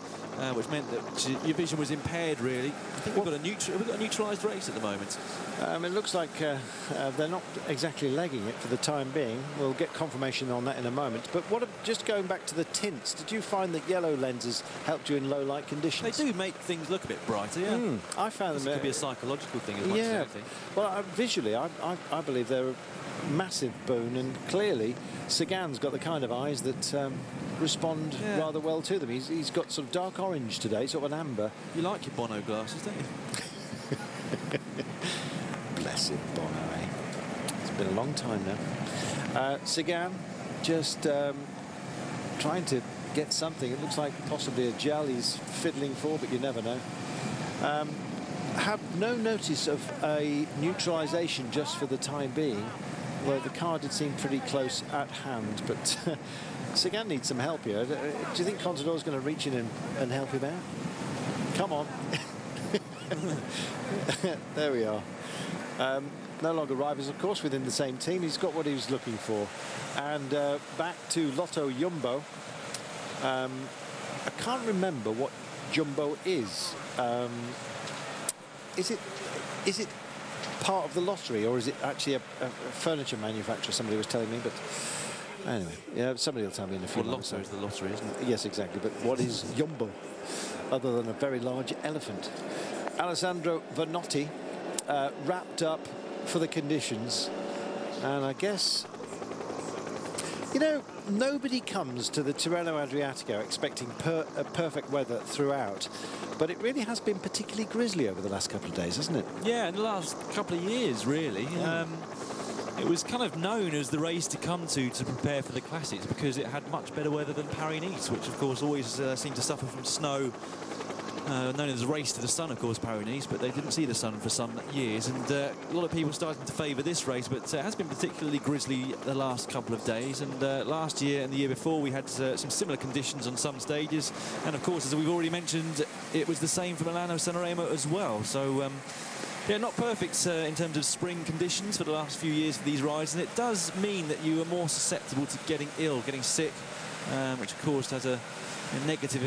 which meant that your vision was impaired. Really, I think we've got a neutralised race at the moment. It looks like they're not exactly legging it for the time being. We'll get confirmation on that in a moment. But just going back to the tints, did you find that yellow lenses helped you in low light conditions? They do make things look a bit brighter, yeah. I found them. It could be a psychological thing as much as anything. Well, visually, I believe they're a massive boon, and clearly Sagan's got the kind of eyes that respond rather well to them. He's got sort of dark orange today, sort of an amber. You like your Bono glasses, don't you? Bless him, Bono, eh? It's been a long time now. Sagan just trying to get something. It looks like possibly a gel he's fiddling for, but you never know. Have no notice of a neutralisation just for the time being, although the car did seem pretty close at hand. But Sagan needs some help here. Do you think Contador's going to reach in and help him out? Come on. There we are. No longer rivals, of course, within the same team. He's got what he was looking for. And back to Lotto Jumbo. I can't remember what Jumbo is. Is it part of the lottery, or is it actually a furniture manufacturer? Somebody was telling me, but anyway, yeah, somebody will tell me in a few months. Lotto is the lottery, isn't it? Yes, exactly. But what is Jumbo, other than a very large elephant? Alessandro Vanotti wrapped up for the conditions, and I guess, nobody comes to the Tirreno-Adriatico expecting perfect weather throughout, but it really has been particularly grisly over the last couple of days, hasn't it? Yeah, in the last couple of years, really. It was kind of known as the race to come to prepare for the Classics because it had much better weather than Paris-Nice, which, of course, always seemed to suffer from snow. Known as a race to the sun, of course, Paris-Nice, but they didn't see the sun for some years, and a lot of people starting to favour this race, but it has been particularly grisly the last couple of days, and last year and the year before we had some similar conditions on some stages, and of course, as we've already mentioned, it was the same for Milano-San Remo as well, so yeah, not perfect in terms of spring conditions for the last few years for these rides, and it does mean that you are more susceptible to getting ill, getting sick, which of course has a negative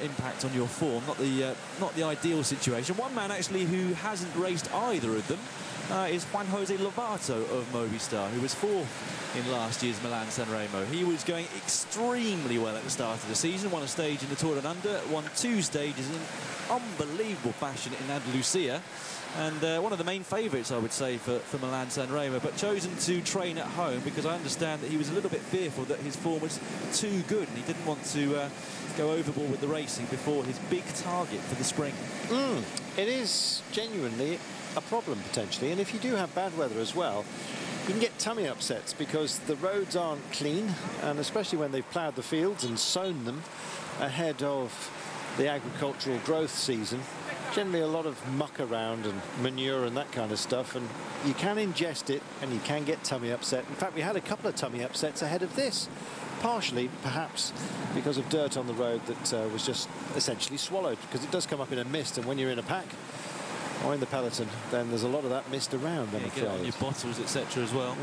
impact on your form, not the ideal situation. One man actually who hasn't raced either of them is Juan Jose Lobato of Movistar, who was fourth in last year's Milan-San Remo. He was going extremely well at the start of the season, won a stage in the Tour Down Under, won 2 stages in unbelievable fashion in Andalusia, and one of the main favourites, I would say, for Milan-San Remo, but chosen to train at home because I understand that he was a little bit fearful that his form was too good and he didn't want to go overboard with the racing before his big target for the spring. It is genuinely a problem, potentially, and if you do have bad weather as well, you can get tummy upsets because the roads aren't clean, and especially when they've ploughed the fields and sown them ahead of the agricultural growth season. Generally a lot of muck around and manure and that kind of stuff, and you can ingest it and you can get tummy upset. In fact, we had a couple of tummy upsets ahead of this, partially perhaps because of dirt on the road that was just essentially swallowed, because it does come up in a mist, and when you're in a pack or in the peloton, then there's a lot of that mist around, I'm afraid. Get on your bottles, etc. as well.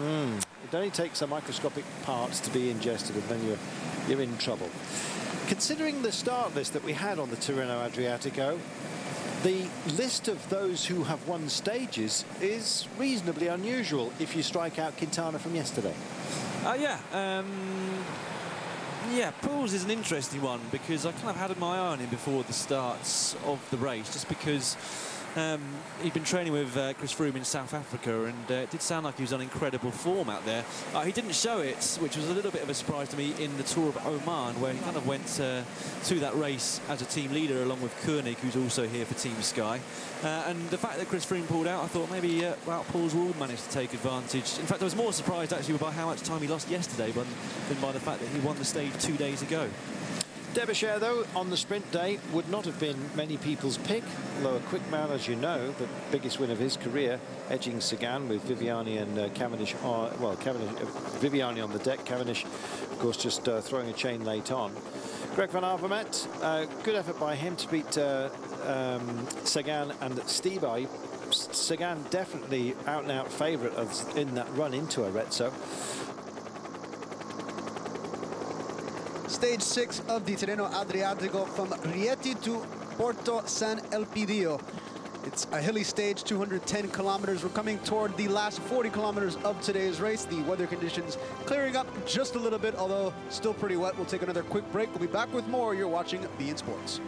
It only takes some microscopic parts to be ingested, and then you're in trouble. Considering the start list that we had on the Tirreno-Adriatico, the list of those who have won stages is reasonably unusual if you strike out Quintana from yesterday. Yeah, Pools is an interesting one because I kind of had my eye on him before the starts of the race, just because He'd been training with Chris Froome in South Africa, and it did sound like he was on incredible form out there. He didn't show it, which was a little bit of a surprise to me, in the Tour of Oman, where he kind of went to that race as a team leader along with Koenig, who's also here for Team Sky. And the fact that Chris Froome pulled out, I thought maybe Wout Poels will manage to take advantage. In fact, I was more surprised actually by how much time he lost yesterday than by the fact that he won the stage 2 days ago. Derbyshire, though, on the sprint day would not have been many people's pick, although a quick man, as you know, the biggest win of his career, edging Sagan with Viviani and Cavendish, Viviani on the deck, Cavendish, of course, just throwing a chain late on. Greg van Avermaet, good effort by him to beat Sagan and Stieber. Sagan definitely out-and-out favourite in that run into Arezzo. Stage 6 of the Tirreno-Adriatico from Rieti to Porto San Elpidio. It's a hilly stage, 210 kilometers. We're coming toward the last 40 kilometers of today's race. The weather conditions clearing up just a little bit, although still pretty wet. We'll take another quick break. We'll be back with more. You're watching Bein Sports.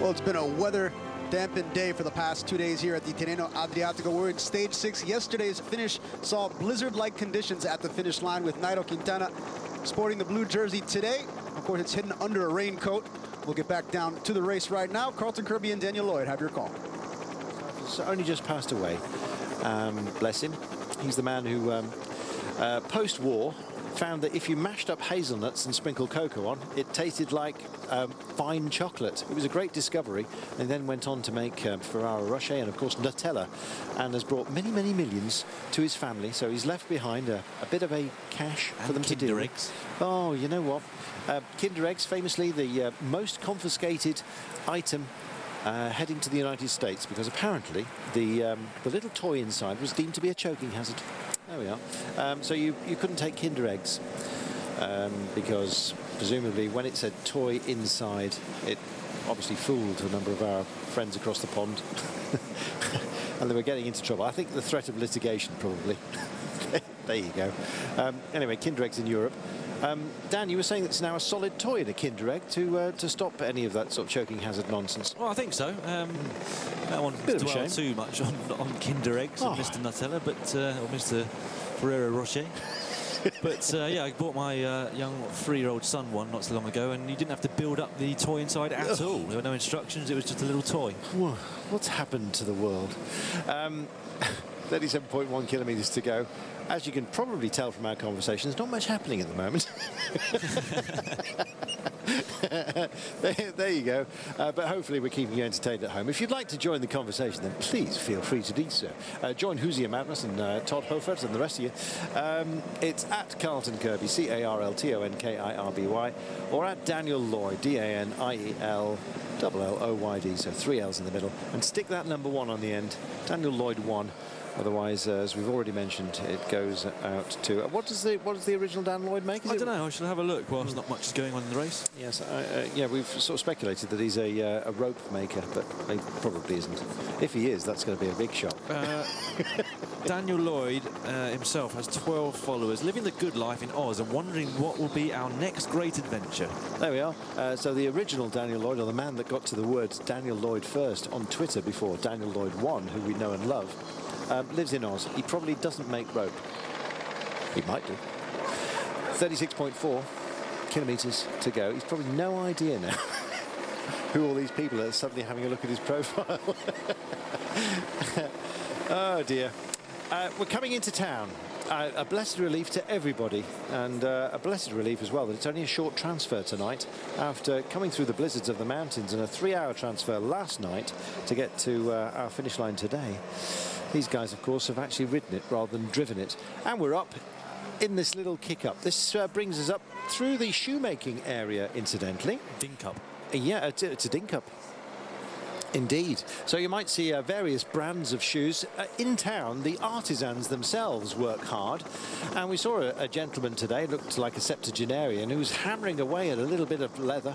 Well, it's been a weather-dampened day for the past 2 days here at the Tirreno-Adriatico. We're in stage 6. Yesterday's finish saw blizzard-like conditions at the finish line with Nairo Quintana sporting the blue jersey today. Of course, it's hidden under a raincoat. We'll get back down to the race right now. Carlton Kirby and Daniel Lloyd have your call. He's only just passed away. Bless him. He's the man who, post-war, found that if you mashed up hazelnuts and sprinkled cocoa on, it tasted like fine chocolate. It was a great discovery, and then went on to make Ferrero Rocher and, of course, Nutella, and has brought many, many millions to his family. So he's left behind a bit of a cash for them to do. Kinder Eggs. Oh, you know what? Kinder Eggs, famously the most confiscated item heading to the United States, because apparently the little toy inside was deemed to be a choking hazard. There we are. So you couldn't take Kinder Eggs because presumably when it said toy inside, it obviously fooled a number of our friends across the pond. And they were getting into trouble. I think the threat of litigation, probably. There you go. Anyway, Kinder Eggs in Europe. Dan, you were saying it's now a solid toy in a Kinder Egg to stop any of that sort of choking hazard nonsense. Well, I think so. I don't want to dwell too much on Kinder Eggs and Mr. Nutella, but or Mr. Ferrero Rocher. But yeah, I bought my young 3-year-old son one not so long ago, and you didn't have to build up the toy inside at all. There were no instructions. It was just a little toy. What's happened to the world? 37.1 kilometres to go. As you can probably tell from our conversation, there's not much happening at the moment. There you go. But hopefully we're keeping you entertained at home. If you'd like to join the conversation, then please feel free to do so. Join Huzia Madness and Todd Hofert and the rest of you. It's at Carlton Kirby, CarltonKirby, or at Daniel Lloyd, DanielLLOYD, so 3 L's in the middle. And stick that number 1 on the end, Daniel Lloyd 1. Otherwise, as we've already mentioned, it goes out to... What does the original Dan Lloyd make? I don't know. I shall have a look whilst not much is going on in the race. Yes, yeah, we've sort of speculated that he's a rope maker, but he probably isn't. If he is, that's going to be a big shot. Daniel Lloyd himself has 12 followers, living the good life in Oz and wondering what will be our next great adventure. There we are. So the original Daniel Lloyd, or the man that got to the words Daniel Lloyd first on Twitter before Daniel Lloyd 1, who we know and love, lives in Oz. He probably doesn't make rope. He might do. 36.4 kilometres to go. He's probably no idea now who all these people are suddenly having a look at his profile. Oh dear. We're coming into town. A blessed relief to everybody, and a blessed relief as well that it's only a short transfer tonight after coming through the blizzards of the mountains and a 3-hour transfer last night to get to our finish line today. These guys, of course, have actually ridden it rather than driven it. And we're up in this little kick-up. This brings us up through the shoemaking area, incidentally. Dink up. Yeah, it's a dink up. Indeed. So you might see various brands of shoes. In town, the artisans themselves work hard. And we saw a gentleman today, looked like a septuagenarian, who was hammering away at a little bit of leather,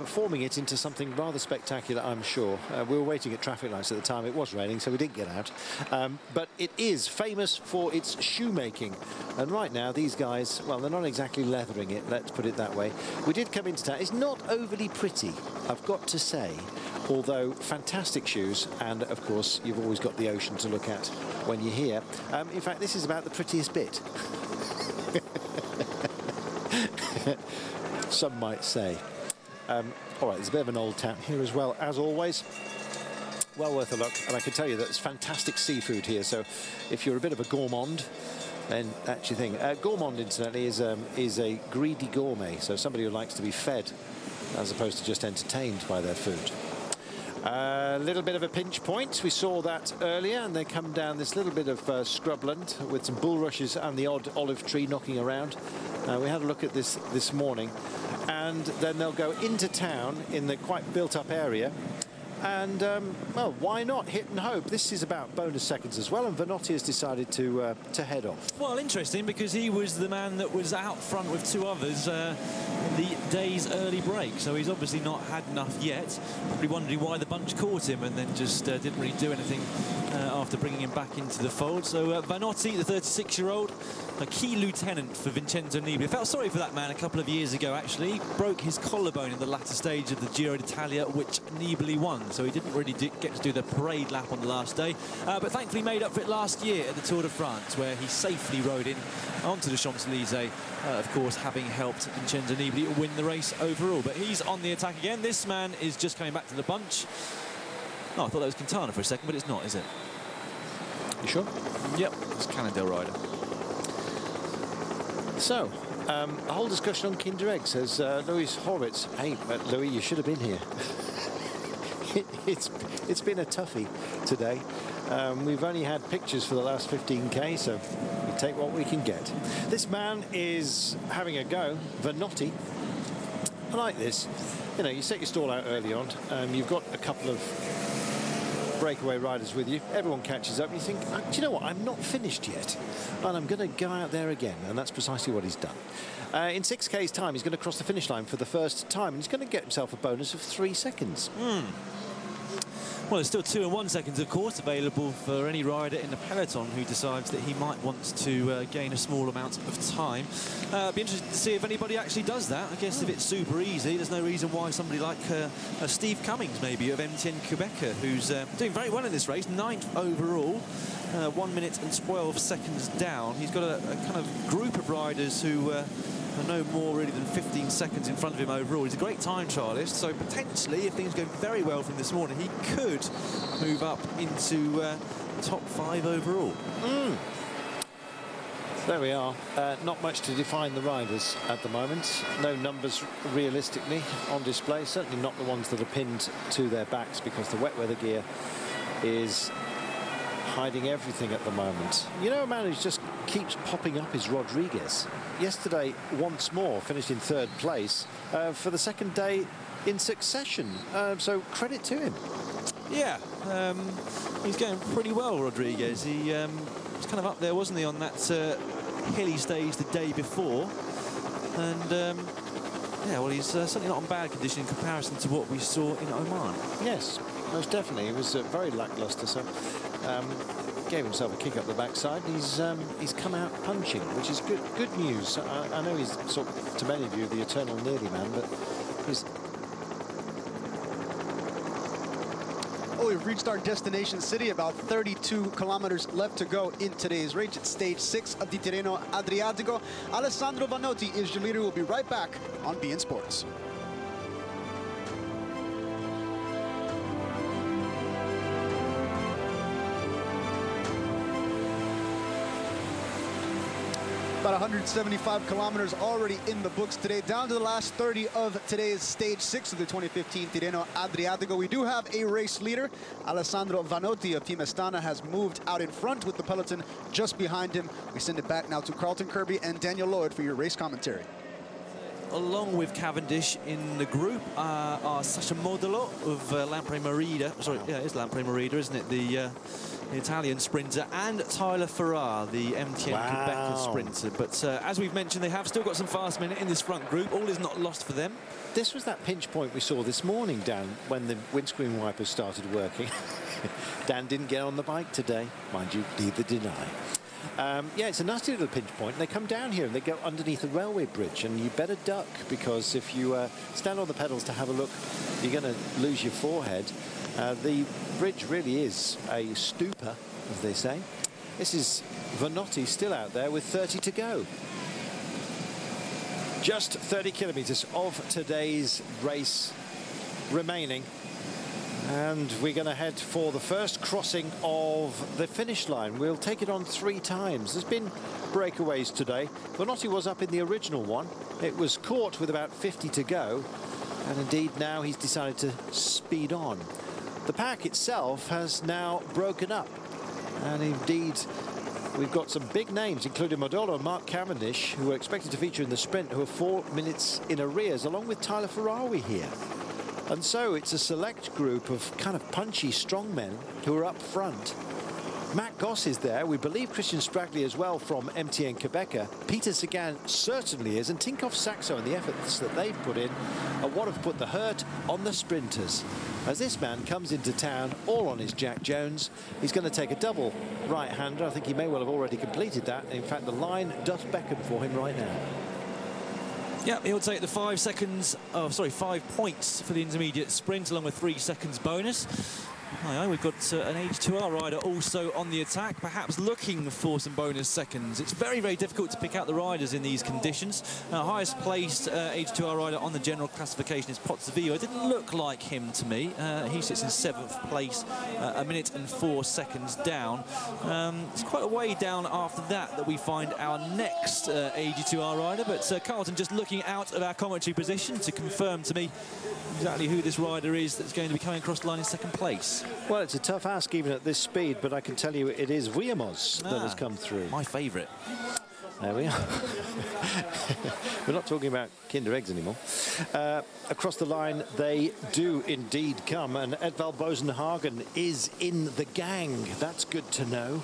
forming it into something rather spectacular, I'm sure. We were waiting at traffic lights at the time. It was raining, so we didn't get out. But it is famous for its shoemaking. And right now, these guys, well, they're not exactly leathering it, let's put it that way. We did come into town. It's not overly pretty, I've got to say. Although fantastic shoes, and of course you've always got the ocean to look at when you're here. In fact, this is about the prettiest bit. Some might say. All right, there's a bit of an old town here as well, as always. Well worth a look, and I can tell you that there's fantastic seafood here, so if you're a bit of a gourmand, then that's your thing. Gourmand, incidentally, is a greedy gourmet, so somebody who likes to be fed as opposed to just entertained by their food. A little bit of a pinch point. We saw that earlier, and they come down this little bit of scrubland with some bulrushes and the odd olive tree knocking around. We had a look at this morning, and then they'll go into town in the quite built-up area. And, well, why not hit and hope? This is about bonus seconds as well, and Vanotti has decided to head off. Well, interesting, because he was the man that was out front with two others in the day's early break, so he's obviously not had enough yet. Probably wondering why the bunch caught him and then just didn't really do anything after bringing him back into the fold. So Vanotti, the 36-year-old, a key lieutenant for Vincenzo Nibali. I felt sorry for that man a couple of years ago, actually. He broke his collarbone in the latter stage of the Giro d'Italia, which Nibali won. So he didn't really get to do the parade lap on the last day, but thankfully made up for it last year at the Tour de France, where he safely rode in onto the Champs-Élysées, of course having helped Vincenzo Nibali win the race overall. But he's on the attack again. This man is just coming back to the bunch. Oh, I thought that was Quintana for a second, but it's not, is it? You sure? Yep, it's Cannondale rider. So, a whole discussion on Kinder Egg, says Louis Horwitz. Hey, Louis, you should have been here. It's been a toughie today. We've only had pictures for the last 15k, so we take what we can get. This man is having a go, Vanotti. I like this. You know, you set your stall out early on. You've got a couple of breakaway riders with you. Everyone catches up. You think, do you know what? I'm not finished yet, and I'm going to go out there again. And that's precisely what he's done. In 6k's time, he's going to cross the finish line for the first time, and he's going to get himself a bonus of 3 seconds. Well, there's still 2 and 1 seconds, of course, available for any rider in the peloton who decides that he might want to gain a small amount of time. Be interested to see if anybody actually does that. I guess if it's super easy, there's no reason why somebody like Steve Cummings, maybe, of MTN Quebecer, who's doing very well in this race, 9th overall, 1 minute and 12 seconds down. He's got a kind of group of riders who are no more really than 15 seconds in front of him overall. He's a great time trialist, so potentially, if things go very well from this morning, he could move up into top 5 overall. There we are. Not much to define the riders at the moment. No numbers realistically on display. Certainly not the ones that are pinned to their backs, because the wet weather gear is hiding everything at the moment. You know, a man who just keeps popping up is Rodriguez. Yesterday, once more, finished in 3rd place for the 2nd day in succession. So credit to him. Yeah, he's going pretty well, Rodriguez. He was kind of up there, wasn't he, on that hilly stage the day before. And yeah, well, he's certainly not in bad condition in comparison to what we saw in Oman. Yes, most definitely. He was very lacklustre, so gave himself a kick up the backside. He's come out punching, which is good news. I know he's sort of, to many of you, the eternal nearly man, but he's... Oh, we've reached our destination city. About 32 kilometers left to go in today's race. It's stage 6 of the Tirreno-Adriatico. Alessandro Vanotti is your leader. We'll be right back on Bein Sports. About 175 kilometers already in the books today, down to the last 30 of today's stage 6 of the 2015 Tirreno-Adriatico. We do have a race leader. Alessandro Vanotti of Team Astana has moved out in front with the peloton just behind him. We send it back now to Carlton Kirby and Daniel Lloyd for your race commentary. along with Cavendish in the group, are Sasha Modolo of Lampre Merida. Sorry, yeah, it's Lampre Merida, isn't it? The Italian sprinter, and Tyler Farrar, the MTN Quebec sprinter. But as we've mentioned, they have still got some fast men in this front group. All is not lost for them. This was that pinch point we saw this morning, Dan, when the windscreen wipers started working. Dan didn't get on the bike today. Mind you, neither did I. Yeah, it's a nasty little pinch point. They come down here and they go underneath the railway bridge, and you better duck, because if you stand on the pedals to have a look, you're going to lose your forehead. The bridge really is a stupor, as they say. This is Vanotti still out there with 30 to go. Just 30 kilometres of today's race remaining. And we're going to head for the first crossing of the finish line. We'll take it on 3 times. There's been breakaways today. Vanotti was up in the original one. It was caught with about 50 to go. And indeed, now he's decided to speed on. The pack itself has now broken up. And indeed, we've got some big names, including Modolo and Mark Cavendish, who are expected to feature in the sprint, who are 4 minutes in arrears, along with Tyler Farrar here. And so it's a select group of kind of punchy strong men who are up front. Matt Goss is there. We believe Christian Spragley as well from MTN Quebec. Peter Sagan certainly is. And Tinkoff Saxo and the efforts that they've put in are what have put the hurt on the sprinters. As this man comes into town all on his Jack Jones, he's going to take a double right-hander. I think he may well have already completed that. In fact, the line doth beckon for him right now. Yeah, he'll take the 5 points for the intermediate sprint, along with 3 seconds bonus. We've got an H2R rider also on the attack, perhaps looking for some bonus seconds. It's very, very difficult to pick out the riders in these conditions. Highest placed H2R rider on the general classification is Pozzovillo. It didn't look like him to me. He sits in 7th place, 1 minute and 4 seconds down. It's quite a way down after that we find our next AG2R rider, but Carlton just looking out of our commentary position to confirm to me exactly who this rider is that's going to be coming across the line in 2nd place. Well, it's a tough ask even at this speed, but I can tell you it is Vuillamos that has come through. My favourite. There we are. We're not talking about Kinder Eggs anymore. Across the line, they do indeed come, and Edvald Bosenhagen is in the gang. That's good to know.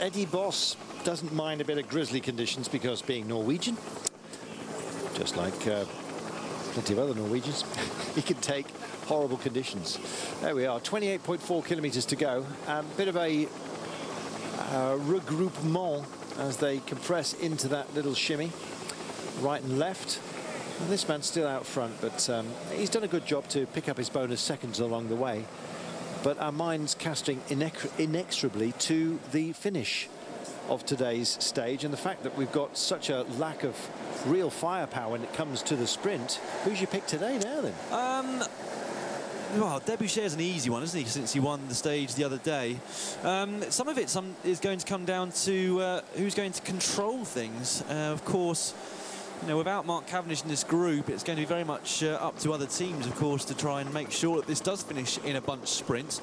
Eddie Boss doesn't mind a bit of grizzly conditions, because being Norwegian, just like plenty of other Norwegians, he can take horrible conditions. There we are, 28.4 kilometres to go. Bit of a regroupement as they compress into that little shimmy, right and left. And this man's still out front, but he's done a good job to pick up his bonus seconds along the way. But our minds casting inexorably to the finish of today's stage, and the fact that we've got such a lack of real firepower when it comes to the sprint. Who's your pick today now then? Well, Deboucher's an easy one, isn't he, since he won the stage the other day. Some of it is going to come down to who's going to control things. Of course, you know, without Mark Cavendish in this group, it's going to be very much up to other teams, of course, to try and make sure that this does finish in a bunch sprint.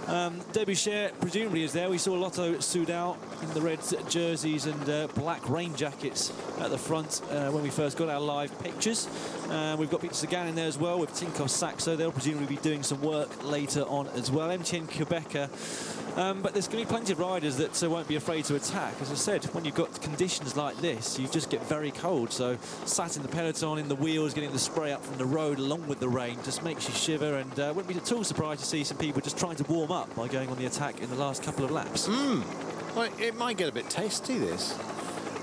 Deboucher presumably is there. We saw Lotto Soudal in the red jerseys and black rain jackets at the front when we first got our live pictures. We've got Peter Sagan in there as well with Tinkoff Saxo. They'll presumably be doing some work later on as well. MTN Quebec. But there's going to be plenty of riders that won't be afraid to attack. As I said, when you've got conditions like this, you just get very cold. So sat in the peloton, in the wheels, getting the spray up from the road along with the rain just makes you shiver, and wouldn't be at all surprised to see some people just trying to warm up by going on the attack in the last couple of laps. Well, it might get a bit tasty, this.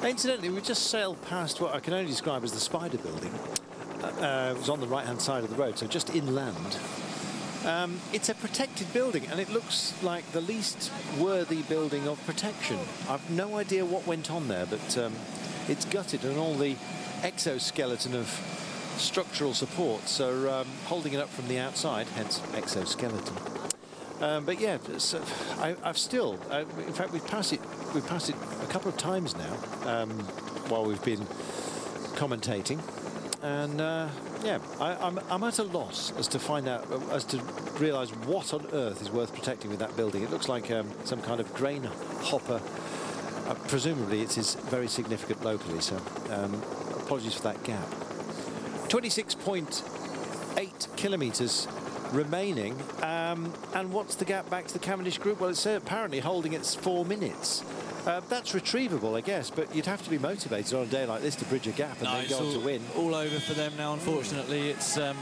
Incidentally, we just sailed past what I can only describe as the Spider building. It was on the right-hand side of the road, so just inland. It's a protected building, and it looks like the least worthy building of protection. I've no idea what went on there, but it's gutted, and all the exoskeleton of structural supports are holding it up from the outside, hence exoskeleton. But yeah, so I've still, in fact, we've passed it a couple of times now while we've been commentating, and yeah, I'm at a loss as to find out, as to realise what on earth is worth protecting with that building. It looks like some kind of grain hopper. Presumably it is very significant locally, so apologies for that gap. 26.8 kilometres remaining. And what's the gap back to the Cavendish group? Well, it's apparently holding its 4 minutes. That's retrievable, I guess, but you'd have to be motivated on a day like this to bridge a gap and then go on to win. All over for them now, unfortunately. It's 4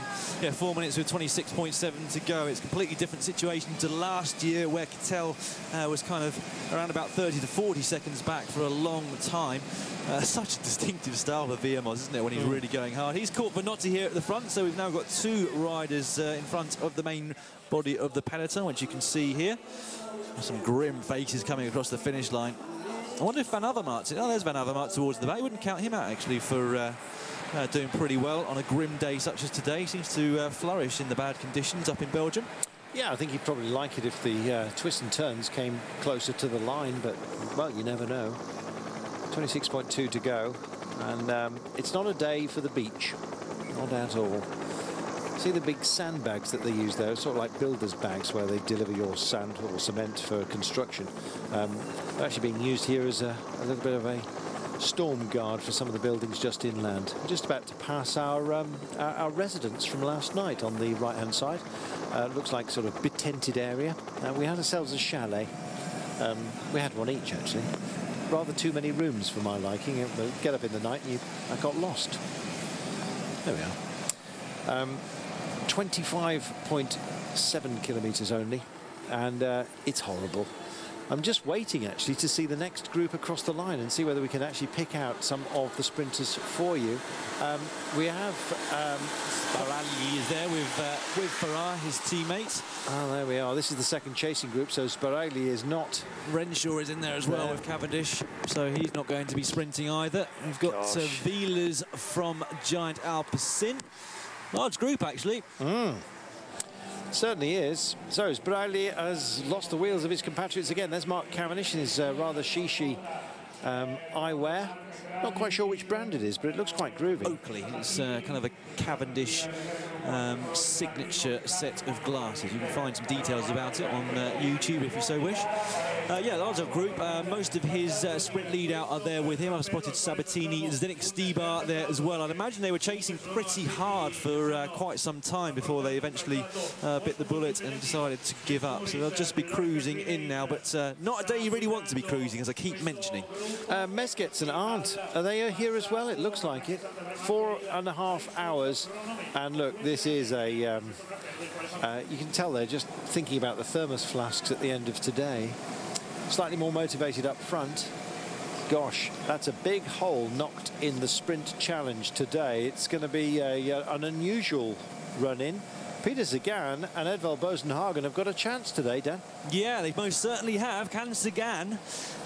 minutes with 26.7 to go. It's a completely different situation to last year, where Kittel was kind of around about 30 to 40 seconds back for a long time. Such a distinctive style for Bein, isn't it, when he's really going hard. He's caught Vanotti here at the front, so we've now got 2 riders in front of the main body of the peloton, which you can see here. Some grim faces coming across the finish line. I wonder if Van Avermaet, there's Van Avermaet towards the back. I wouldn't count him out, actually, for doing pretty well on a grim day such as today. He seems to flourish in the bad conditions up in Belgium. Yeah, I think he'd probably like it if the twists and turns came closer to the line, but, well, you never know. 26.2 to go, and it's not a day for the beach, not at all. See the big sandbags that they use there, sort of like builders' bags where they deliver your sand or cement for construction. They're actually being used here as a little bit of a storm guard for some of the buildings just inland. We're just about to pass our residence from last night on the right-hand side. Looks like sort of bit-tented area. We had ourselves a chalet. We had one each, actually. Rather too many rooms for my liking. Get up in the night and I got lost. There we are. 25.7 kilometres only, and it's horrible. I'm just waiting actually to see the next group across the line and see whether we can actually pick out some of the sprinters for you. We have Sparagli is there with Farah, his teammate. Oh, there we are. This is the second chasing group, so Sparagli is not. Renshaw is in there as well with Cavendish, so he's not going to be sprinting either. We've got Wheelers from Giant Alpecin. Large group, actually. Certainly is. So Sparagli has lost the wheels of his compatriots again. There's Mark Cavendish in his rather shishi eyewear. Not quite sure which brand it is, but it looks quite groovy. Oakley. It's kind of a Cavendish signature set of glasses. You can find some details about it on YouTube if you so wish. Yeah, larger group. Most of his sprint lead out are there with him. I've spotted Sabatini, Zdeněk Stybar there as well. I'd imagine they were chasing pretty hard for quite some time before they eventually bit the bullet and decided to give up. So they'll just be cruising in now, but not a day you really want to be cruising, as I keep mentioning. Mesgets and Arndt, are they here as well? It looks like it. 4.5 hours. And look, this is a... you can tell they're just thinking about the thermos flasks at the end of today. Slightly more motivated up front. Gosh, that's a big hole knocked in the sprint challenge today. It's going to be an unusual run-in. Peter Sagan and Edvald Boasson-Hagen have got a chance today, Dan. Yeah, they most certainly have. Can Sagan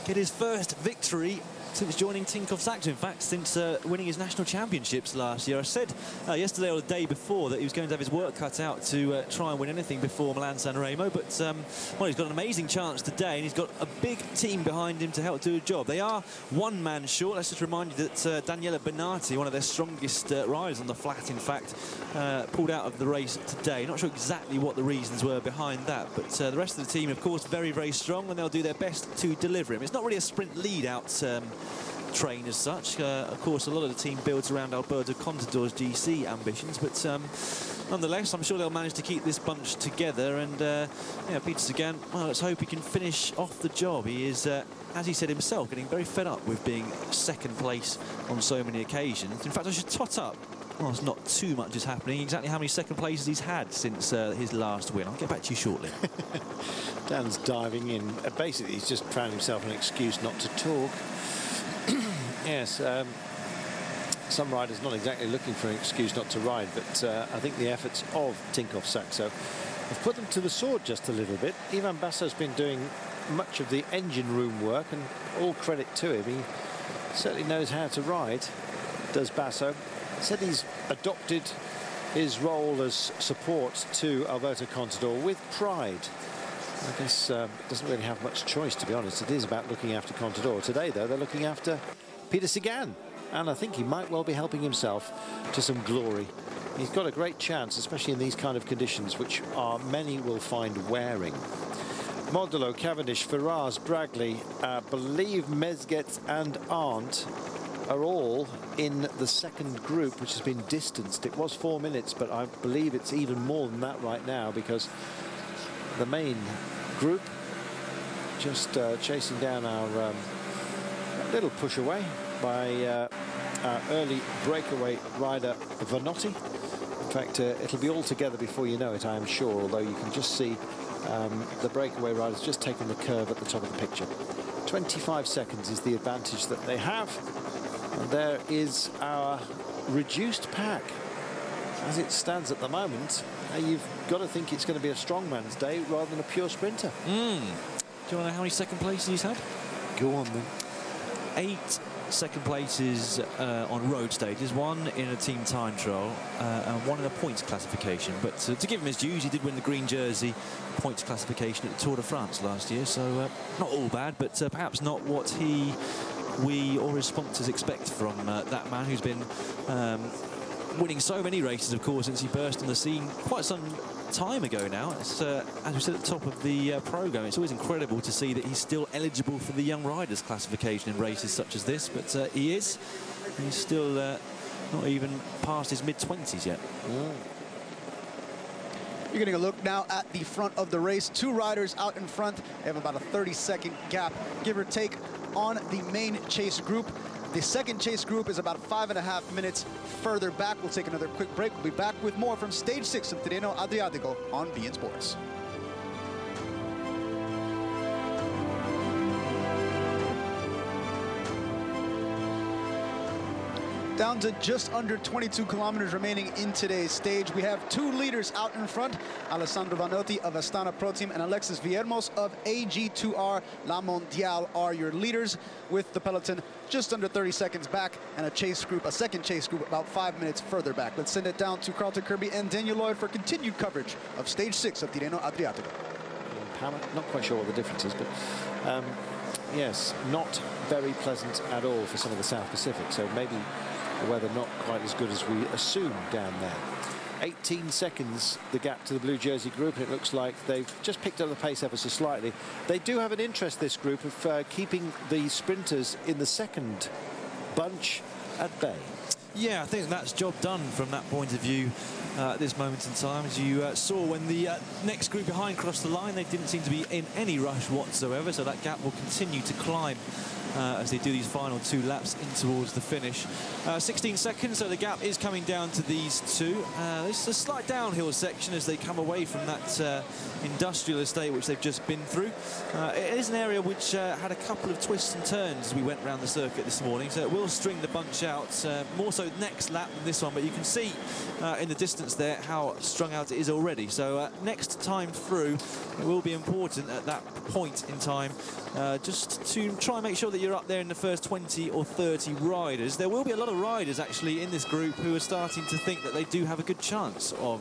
get his first victory since joining Tinkoff Saxo? In fact, since winning his national championships last year. I said yesterday or the day before that he was going to have his work cut out to try and win anything before Milan-San Remo, but well, he's got an amazing chance today, and he's got a big team behind him to help do a job. They are one man short. Let's just remind you that Daniele Benati, one of their strongest riders on the flat, in fact, pulled out of the race today. Not sure exactly what the reasons were behind that, but the rest of the team, of course, very, very strong, and they'll do their best to deliver him. It's not really a sprint lead-out train as such. Of course, a lot of the team builds around Alberto Contador's GC ambitions, but nonetheless, I'm sure they'll manage to keep this bunch together. And yeah, Peter Sagan, well, let's hope he can finish off the job. He is, as he said himself, getting very fed up with being second place on so many occasions. In fact, I should tot up. Well, it's not too much is happening. Exactly how many second places he's had since his last win. I'll get back to you shortly. Dan's diving in. Basically, he's just found himself an excuse not to talk. Yes, some riders not exactly looking for an excuse not to ride, but I think the efforts of Tinkoff Saxo have put them to the sword just a little bit. Ivan Basso's been doing much of the engine room work, and all credit to him. He certainly knows how to ride, does Basso. Said he's adopted his role as support to Alberto Contador with pride. I guess doesn't really have much choice, to be honest. It is about looking after Contador. Today, though, they're looking after Peter Sagan, and I think he might well be helping himself to some glory. He's got a great chance, especially in these kind of conditions, which many will find wearing. Modolo, Cavendish, Ferraz, Sparagli, believe Mesgets and Arndt are all in the second group, which has been distanced. It was 4 minutes, but I believe it's even more than that right now, because the main group just chasing down our little push away by our early breakaway rider Vanotti. In fact, it'll be all together before you know it, I am sure, although you can just see the breakaway riders just taking the curve at the top of the picture. 25 seconds is the advantage that they have. And there is our reduced pack. As it stands at the moment, you've got to think it's going to be a strongman's day rather than a pure sprinter. Do you want to know how many second places he's had? Go on then. 8 second places on road stages, 1 in a team time trial and 1 in a points classification. But to give him his dues, he did win the green jersey points classification at the Tour de France last year, so not all bad, but perhaps not what we or his sponsors expect from that man who's been winning so many races, of course, since he burst on the scene quite some time ago now. It's, as we said at the top of the programme, it's always incredible to see that he's still eligible for the Young Riders classification in races such as this, but he is. He's still not even past his mid-20s yet. You're getting a look now at the front of the race. 2 riders out in front. They have about a 30-second gap, give or take, on the main chase group. The second chase group is about 5.5 minutes further back. We'll take another quick break. We'll be back with more from stage 6 of Tirreno-Adriatico on Bein Sports. Down to just under 22 kilometers remaining in today's stage. We have 2 leaders out in front. Alessandro Vanotti of Astana Pro Team and Alexis Viermos of AG2R La Mondiale are your leaders, with the peloton just under 30 seconds back, and a second chase group about 5 minutes further back. Let's send it down to Carlton Kirby and Daniel Lloyd for continued coverage of stage 6 of Tirreno-Adriatico. Not quite sure what the difference is, but yes, not very pleasant at all for some of the South Pacific, so maybe the weather not quite as good as we assumed down there. 18 seconds the gap to the blue jersey group, and it looks like they've just picked up the pace ever so slightly. They do have an interest, this group, of keeping the sprinters in the second bunch at bay. Yeah, I think that's job done from that point of view at this moment in time. As you saw when the next group behind crossed the line, they didn't seem to be in any rush whatsoever, so that gap will continue to climb as they do these final 2 laps in towards the finish. 16 seconds, so the gap is coming down to these 2. This is a slight downhill section as they come away from that industrial estate which they've just been through. It is an area which had a couple of twists and turns as we went around the circuit this morning, so it will string the bunch out more so next lap than this one, but you can see in the distance there how strung out it is already. So next time through, it will be important at that point in time just to try and make sure that you're up there in the first 20 or 30 riders. There will be a lot of riders actually in this group who are starting to think that they do have a good chance of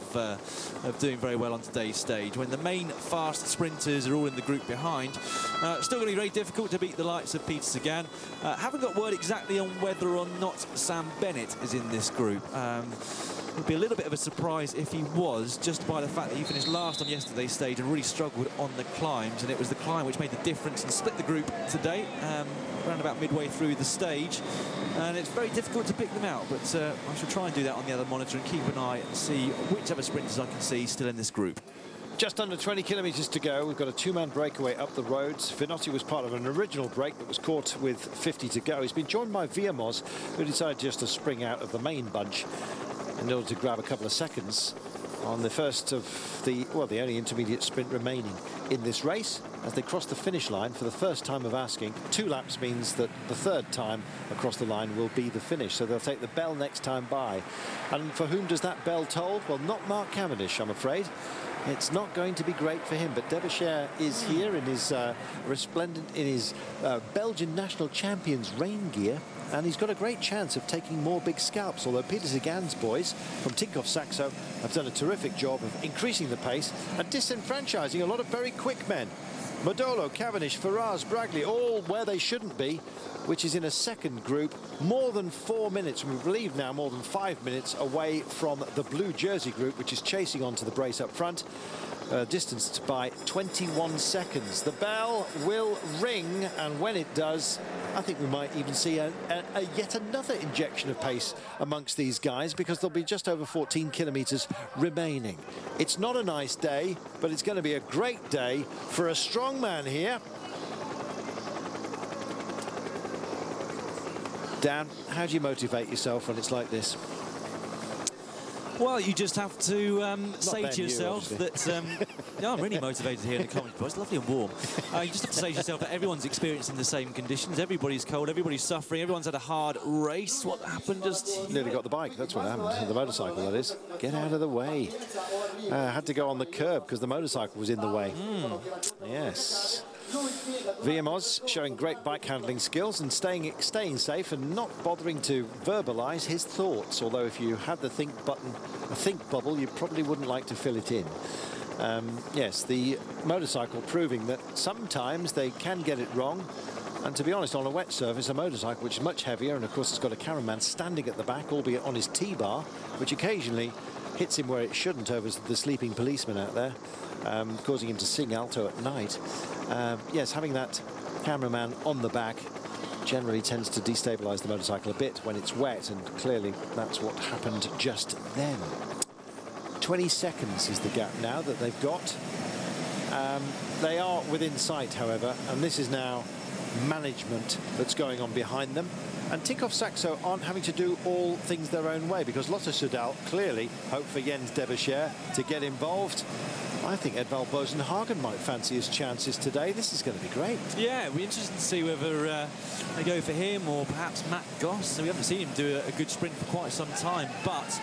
doing very well on today's stage, when the main fast sprinters are all in the group behind. Still going to be very difficult to beat the likes of Peter Sagan. Haven't got word exactly on whether or not Sam Bennett is in this group. It would be a little bit of a surprise if he was, just by the fact that he finished last on yesterday's stage and really struggled on the climbs, and it was the climb which made the difference and split the group today, around about midway through the stage, and it's very difficult to pick them out, but I shall try and do that on the other monitor and keep an eye and see which other sprinters I can see still in this group. Just under 20 kilometres to go. We've got a 2-man breakaway up the roads. Vanotti was part of an original break that was caught with 50 to go. He's been joined by Viermos, who decided just to spring out of the main bunch in order to grab a couple of seconds on the first of the only intermediate sprint remaining in this race. As they cross the finish line for the first time of asking, 2 laps means that the 3rd time across the line will be the finish, so they'll take the bell next time by. And for whom does that bell toll? Well, not Mark Cavendish, I'm afraid. It's not going to be great for him, but Derbyshire is here in his resplendent, in his Belgian national champions rain gear, and he's got a great chance of taking more big scalps, although Peter Sagan's boys from Tinkoff Saxo have done a terrific job of increasing the pace and disenfranchising a lot of very quick men. Modolo, Cavendish, Ferraz, Bragley, all where they shouldn't be, which is in a second group, more than 4 minutes, we believe now more than 5 minutes away from the blue jersey group, which is chasing onto the brace up front, distanced by 21 seconds. The bell will ring, and when it does, I think we might even see a yet another injection of pace amongst these guys, because there'll be just over 14 kilometres remaining. It's not a nice day, but it's going to be a great day for a strong man here. Dan, how do you motivate yourself when it's like this? Well, you just have to say to yourself that... no, I'm really motivated here in the commentary box. It's lovely and warm. You just have to say to yourself that everyone's experiencing the same conditions. Everybody's cold, everybody's suffering, everyone's had a hard race. What happened just... Nearly got the bike, that's what happened. The motorcycle, that is. Get out of the way. Had to go on the curb because the motorcycle was in the way. Yes. Villamoz showing great bike handling skills and staying safe and not bothering to verbalise his thoughts, although if you had the think bubble, you probably wouldn't like to fill it in. Yes, the motorcycle proving that sometimes they can get it wrong, and to be honest, on a wet surface, a motorcycle which is much heavier, and of course it's got a cameraman standing at the back, albeit on his T-bar, which occasionally hits him where it shouldn't over the sleeping policeman out there, causing him to sing alto at night. Yes, having that cameraman on the back generally tends to destabilise the motorcycle a bit when it's wet, and clearly that's what happened just then. 20 seconds is the gap now that they've got. They are within sight, however, and this is now management that's going on behind them. And Tinkoff Saxo aren't having to do all things their own way, because Lotte Soudal clearly hope for Jens Debescher to get involved. I think Edvald Bosenhagen might fancy his chances today. This is going to be great. Yeah, it'll be interesting to see whether they go for him or perhaps Matt Goss. We haven't seen him do a good sprint for quite some time, but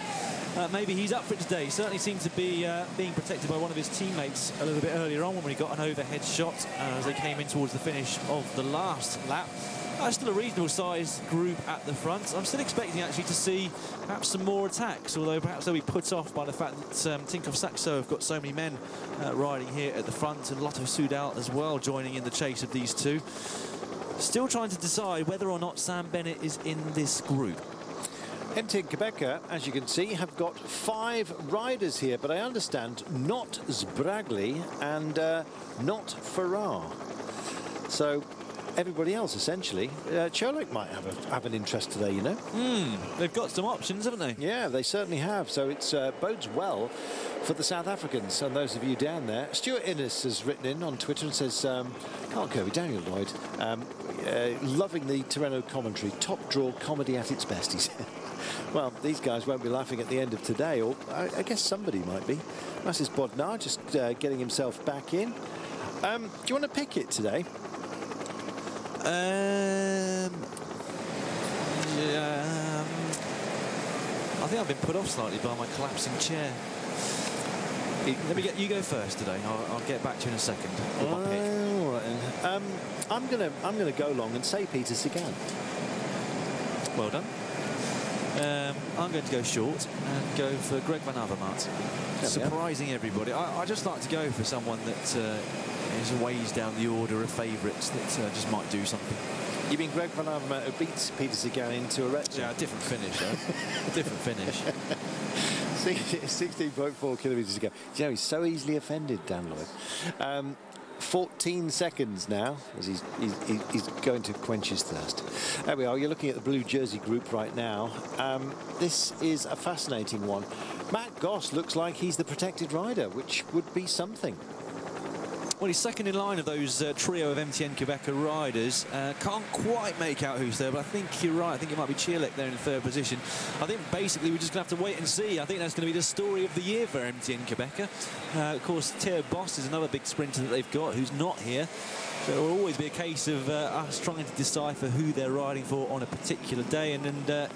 maybe he's up for it today. He certainly seemed to be being protected by one of his teammates a little bit earlier on when he got an overhead shot as they came in towards the finish of the last lap. Still a reasonable sized group at the front. I'm still expecting actually to see perhaps some more attacks, although perhaps they'll be put off by the fact that Tinkoff Saxo have got so many men riding here at the front, and Lotte Soudal as well joining in the chase of these two. Still trying to decide whether or not Sam Bennett is in this group. MTN Quebec, as you can see, have got 5 riders here, but I understand not Zbragli and not Farrar. So everybody else, essentially. Cholek might have an interest today, you know. They've got some options, haven't they? Yeah, they certainly have. So it bodes well for the South Africans and those of you down there. Stuart Innes has written in on Twitter and says, Carlton Kirby, Daniel Lloyd, loving the Tirreno commentary. Top draw comedy at its best, he said. Well, these guys won't be laughing at the end of today, or I guess somebody might be. Massis Bodnar just getting himself back in. Do you want to pick it today? I think I've been put off slightly by my collapsing chair. Let me get you go first today. I'll get back to you in a second. All right, then. I'm gonna go long and say Peter Sagan. Well done. I'm going to go short and go for Greg van Avermaet. Surprising everybody. I just like to go for someone that is ways down the order of favourites that just might do something. You mean Greg van Avermaet who beats Peter Sagan into a red? Yeah, a different finish, though. Different finish. 16.4 kilometres to go. You know, he's so easily offended, Dan Lloyd. 14 seconds now as he's going to quench his thirst. There we are. You're looking at the blue jersey group right now. This is a fascinating one. Matt Goss looks like he's the protected rider, which would be something. Well, he's second in line of those trio of MTN Quebec riders. Can't quite make out who's there, but I think you're right. I think it might be Cholek there in third position. I think basically we're just going to have to wait and see. I think that's going to be the story of the year for MTN Quebec. Of course, Theo Boss is another big sprinter that they've got who's not here. So it will always be a case of us trying to decipher who they're riding for on a particular day. And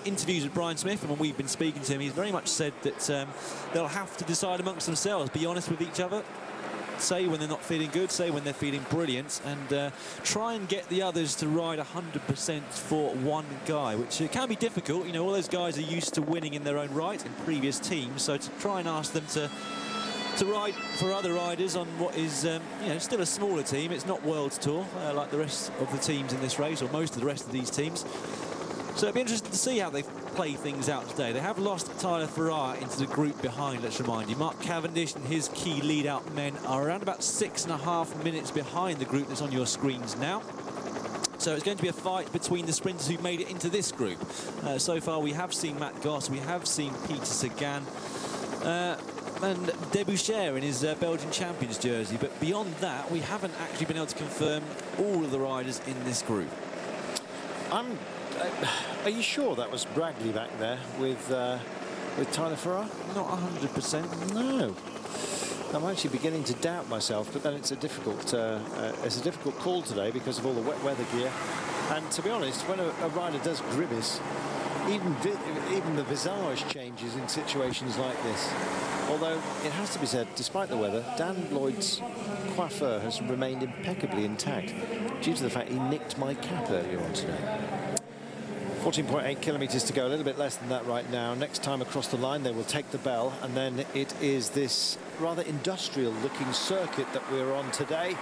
interviews with Brian Smith, and when we've been speaking to him, he's very much said that they'll have to decide amongst themselves, be honest with each other. Say when they're not feeling good, say when they're feeling brilliant, and try and get the others to ride 100% for one guy, which can be difficult. You know, all those guys are used to winning in their own right in previous teams, so to try and ask them to ride for other riders on what is you know, still a smaller team. It's not World Tour like the rest of the teams in this race, or most of the rest of these teams. So it'll be interesting to see how they play things out today. They have lost Tyler Farrar into the group behind, let's remind you. Mark Cavendish and his key lead-out men are around about 6.5 minutes behind the group that's on your screens now. So it's going to be a fight between the sprinters who've made it into this group. So far, we have seen Matt Goss, we have seen Peter Sagan, and Deboucher in his Belgian champions jersey. But beyond that, we haven't actually been able to confirm all of the riders in this group. Are you sure that was Bragley back there with Tyler Farrar? Not 100%. No. I'm actually beginning to doubt myself, but then it's a difficult call today because of all the wet weather gear. And to be honest, when a rider does grimace, even the visage changes in situations like this. Although it has to be said, despite the weather, Dan Lloyd's coiffure has remained impeccably intact due to the fact he nicked my cap earlier on today. 14.8 kilometres to go, a little bit less than that right now. Next time across the line, they will take the bell, and then it is this rather industrial-looking circuit that we're on today.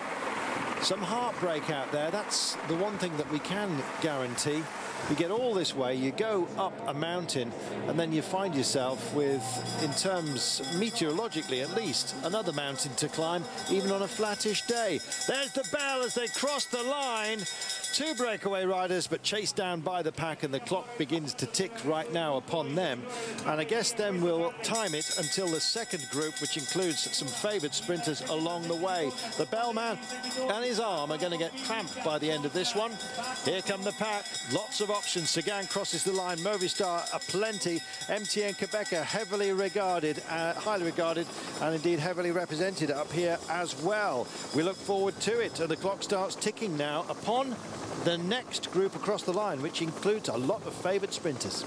Some heartbreak out there. That's the one thing that we can guarantee. You get all this way, you go up a mountain, and then you find yourself with, in terms meteorologically at least, another mountain to climb, even on a flattish day. There's the bell as they cross the line. Two breakaway riders, but chased down by the pack, and the clock begins to tick right now upon them. And I guess then we'll time it until the second group, which includes some favoured sprinters along the way. The bellman and his arm are going to get cramped by the end of this one. Here come the pack. Lots of options. Sagan crosses the line. Movistar aplenty. MTN Quebec are heavily regarded, highly regarded, and indeed heavily represented up here as well. We look forward to it. And the clock starts ticking now upon the next group across the line, which includes a lot of favoured sprinters.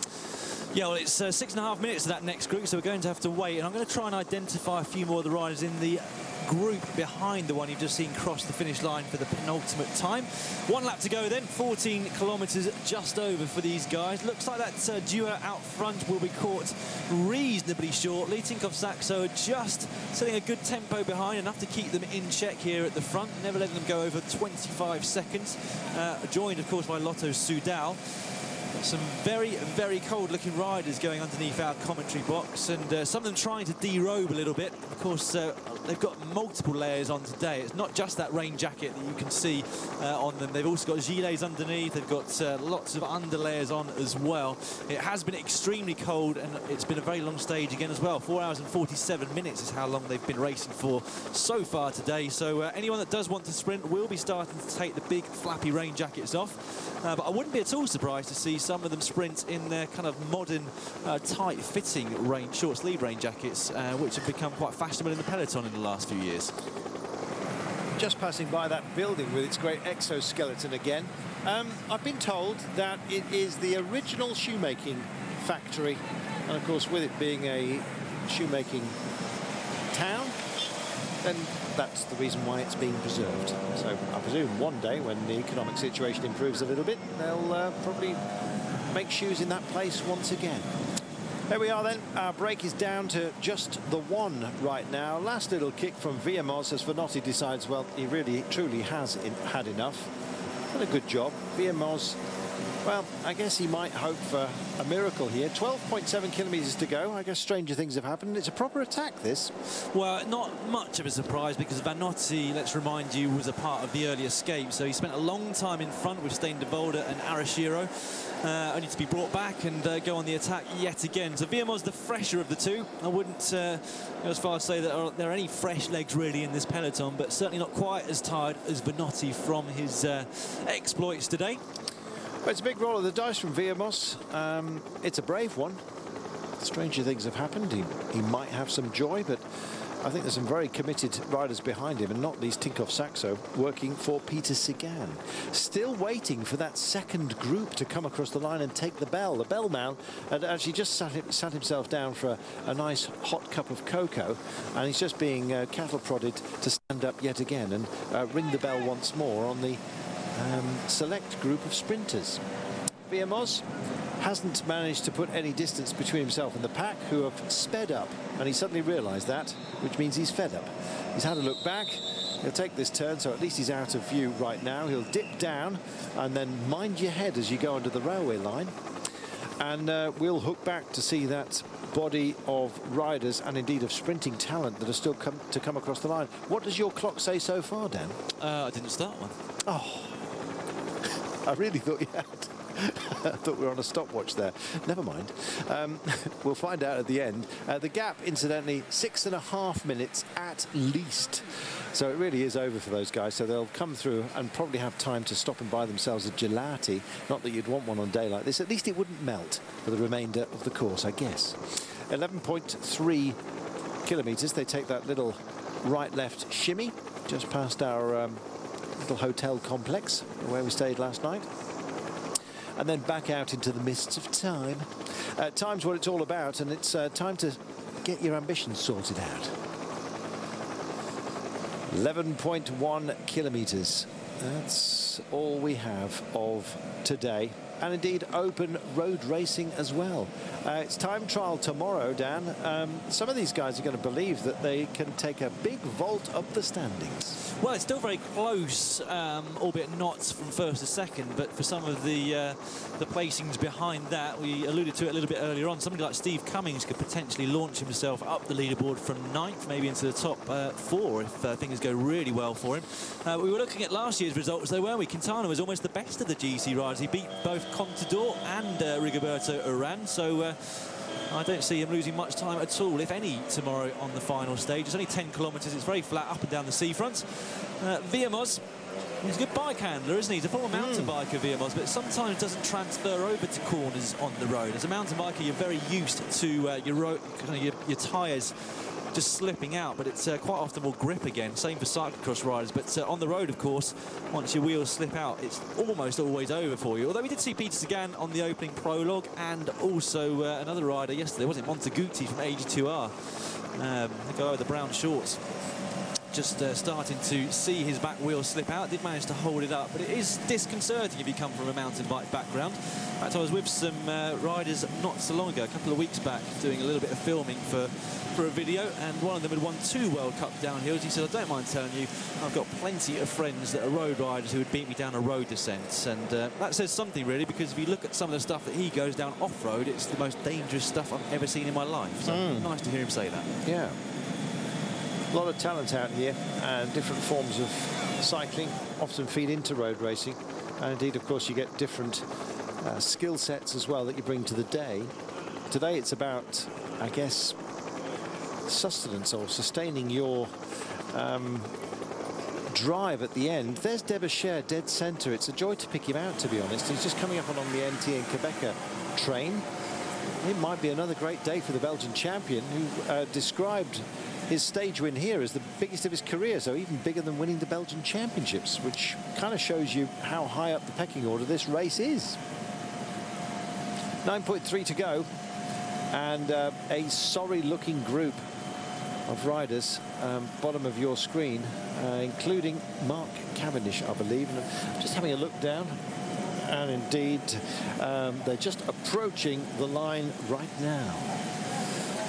Yeah, well, it's 6.5 minutes to that next group, so we're going to have to wait. And I'm going to try and identify a few more of the riders in the group behind the one you've just seen cross the finish line for the penultimate time. One lap to go then, 14 kilometres just over for these guys. Looks like that duo out front will be caught reasonably shortly. Tinkoff Saxo just setting a good tempo behind, enough to keep them in check here at the front, never letting them go over 25 seconds. Joined, of course, by Lotto Soudal. Some very, very cold-looking riders going underneath our commentary box, and some of them trying to derobe a little bit. Of course, they've got multiple layers on today. It's not just that rain jacket that you can see on them. They've also got gilets underneath. They've got lots of underlayers on as well. It has been extremely cold, and it's been a very long stage again as well. 4 hours and 47 minutes is how long they've been racing for so far today. So anyone that does want to sprint will be starting to take the big flappy rain jackets off. But I wouldn't be at all surprised to see some of them sprint in their kind of modern, tight-fitting short sleeve rain jackets, which have become quite fashionable in the peloton in the last few years. Just passing by that building with its great exoskeleton again. I've been told that it is the original shoemaking factory, and of course with it being a shoemaking town, then that's the reason why it's being preserved. So I presume one day when the economic situation improves a little bit, they'll probably make shoes in that place once again. There we are then. Our break is down to just the one right now. Last little kick from Viamos as Vanotti decides, well, he really, truly has had enough. Done a good job. Viamos, well, I guess he might hope for a miracle here. 12.7 kilometres to go. I guess stranger things have happened. It's a proper attack, this. Well, not much of a surprise, because Vanotti, let's remind you, was a part of the early escape. So he spent a long time in front with Stein de Volder and Arashiro. Only to be brought back and go on the attack yet again. So Viamos the fresher of the two. I wouldn't go as far as say that there are any fresh legs really in this peloton, but certainly not quite as tired as Vanotti from his exploits today. Well, it's a big roll of the dice from Viamos. It's a brave one. Stranger things have happened. He might have some joy, but I think there's some very committed riders behind him, and not least Tinkoff Saxo, working for Peter Sagan. Still waiting for that second group to come across the line and take the bell. The bellman had actually just sat himself down for a nice hot cup of cocoa, and he's just being cattle prodded to stand up yet again and ring the bell once more on the select group of sprinters. Viamos hasn't managed to put any distance between himself and the pack, who have sped up, and he suddenly realised that, which means he's fed up. He's had a look back. He'll take this turn, so at least he's out of view right now. He'll dip down and then mind your head as you go under the railway line, and we'll hook back to see that body of riders and indeed of sprinting talent that are still to come across the line. What does your clock say so far, Dan? I didn't start one. Oh. I really thought you had. I thought we were on a stopwatch there. Never mind. We'll find out at the end. The gap, incidentally, 6.5 minutes at least. So it really is over for those guys. So they'll come through and probably have time to stop and buy themselves a gelati. Not that you'd want one on a day like this. At least it wouldn't melt for the remainder of the course, I guess. 11.3 kilometres. They take that little right-left shimmy just past our little hotel complex where we stayed last night. And then back out into the mists of time. Time's what it's all about, and it's time to get your ambitions sorted out. 11.1 kilometres. That's all we have of today. And indeed open road racing as well. It's time trial tomorrow, Dan. Some of these guys are going to believe that they can take a big vault up the standings. Well, it's still very close, albeit not from first to second, but for some of the placings behind that, we alluded to it a little bit earlier on, somebody like Steve Cummings could potentially launch himself up the leaderboard from 9th, maybe into the top 4 if things go really well for him. We were looking at last year's results, though, weren't we? Quintana was almost the best of the GC riders. He beat both Contador and Rigoberto Urán, so I don't see him losing much time at all, if any, tomorrow on the final stage. It's only 10 kilometres. It's very flat up and down the seafront. Villamoz, he's a good bike handler, isn't he? He's a former mountain biker, Villamoz, but sometimes doesn't transfer over to corners on the road. As a mountain biker, you're very used to your tyres just slipping out, but it's quite often will grip again. Same for cyclocross riders, but on the road, of course, once your wheels slip out, it's almost always over for you. Although we did see Peter Sagan on the opening prologue, and also another rider yesterday, wasn't it? Monteguti from AG2R, the guy with the brown shorts. Just starting to see his back wheel slip out. Did manage to hold it up, but it is disconcerting if you come from a mountain bike background. In fact, I was with some riders not so long ago, a couple of weeks back, doing a little bit of filming for a video, and one of them had won 2 World Cup downhills. He said, I don't mind telling you, I've got plenty of friends that are road riders who would beat me down a road descent, and that says something, really, because if you look at some of the stuff that he goes down off-road, it's the most dangerous stuff I've ever seen in my life. So nice to hear him say that. Yeah. A lot of talent out here, and different forms of cycling often feed into road racing. And indeed, of course, you get different skill sets as well that you bring to the day. Today, it's about, I guess, sustenance or sustaining your drive at the end. There's Derbyshire dead centre. It's a joy to pick him out, to be honest. He's just coming up on the MTN Quebecer train. It might be another great day for the Belgian champion, who described his stage win here as the biggest of his career, so even bigger than winning the Belgian championships, which kind of shows you how high up the pecking order this race is. 9.3 to go, and a sorry-looking group of riders, bottom of your screen, including Mark Cavendish, I believe. And I'm just having a look down, and indeed, they're just approaching the line right now.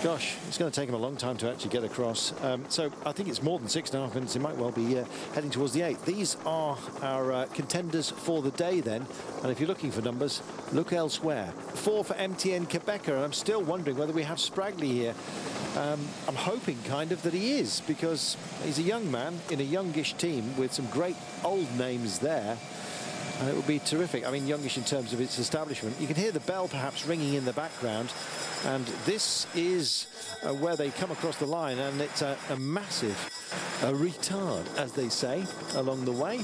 Gosh, it's going to take him a long time to actually get across. So I think it's more than 6.5 minutes. He might well be heading towards the 8. These are our contenders for the day then. And if you're looking for numbers, look elsewhere. 4 for MTN Quebecer. And I'm still wondering whether we have Spragley here. I'm hoping kind of that he is, because he's a young man in a youngish team with some great old names there. And it would be terrific. I mean, youngish in terms of its establishment. You can hear the bell perhaps ringing in the background. And this is where they come across the line. And it's a massive retard, as they say, along the way.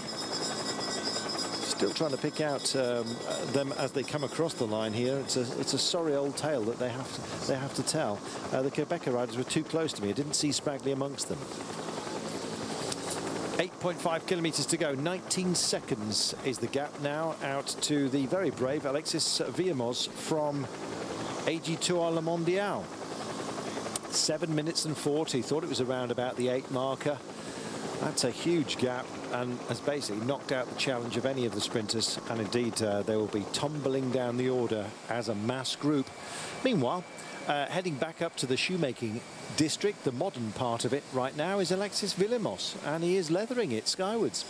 Still trying to pick out them as they come across the line here. It's a sorry old tale that they have to tell. The Quebecer riders were too close to me. I didn't see Spragley amongst them. 8.5 kilometres to go. 19 seconds is the gap now out to the very brave Alexis Villamoz from AG2R Le Mondial. 7 minutes and 40. Thought it was around about the 8 marker. That's a huge gap, and has basically knocked out the challenge of any of the sprinters. And indeed, they will be tumbling down the order as a mass group. Meanwhile, heading back up to the shoemaking district, the modern part of it right now, is Alexis Villamoz, and he is leathering it skywards.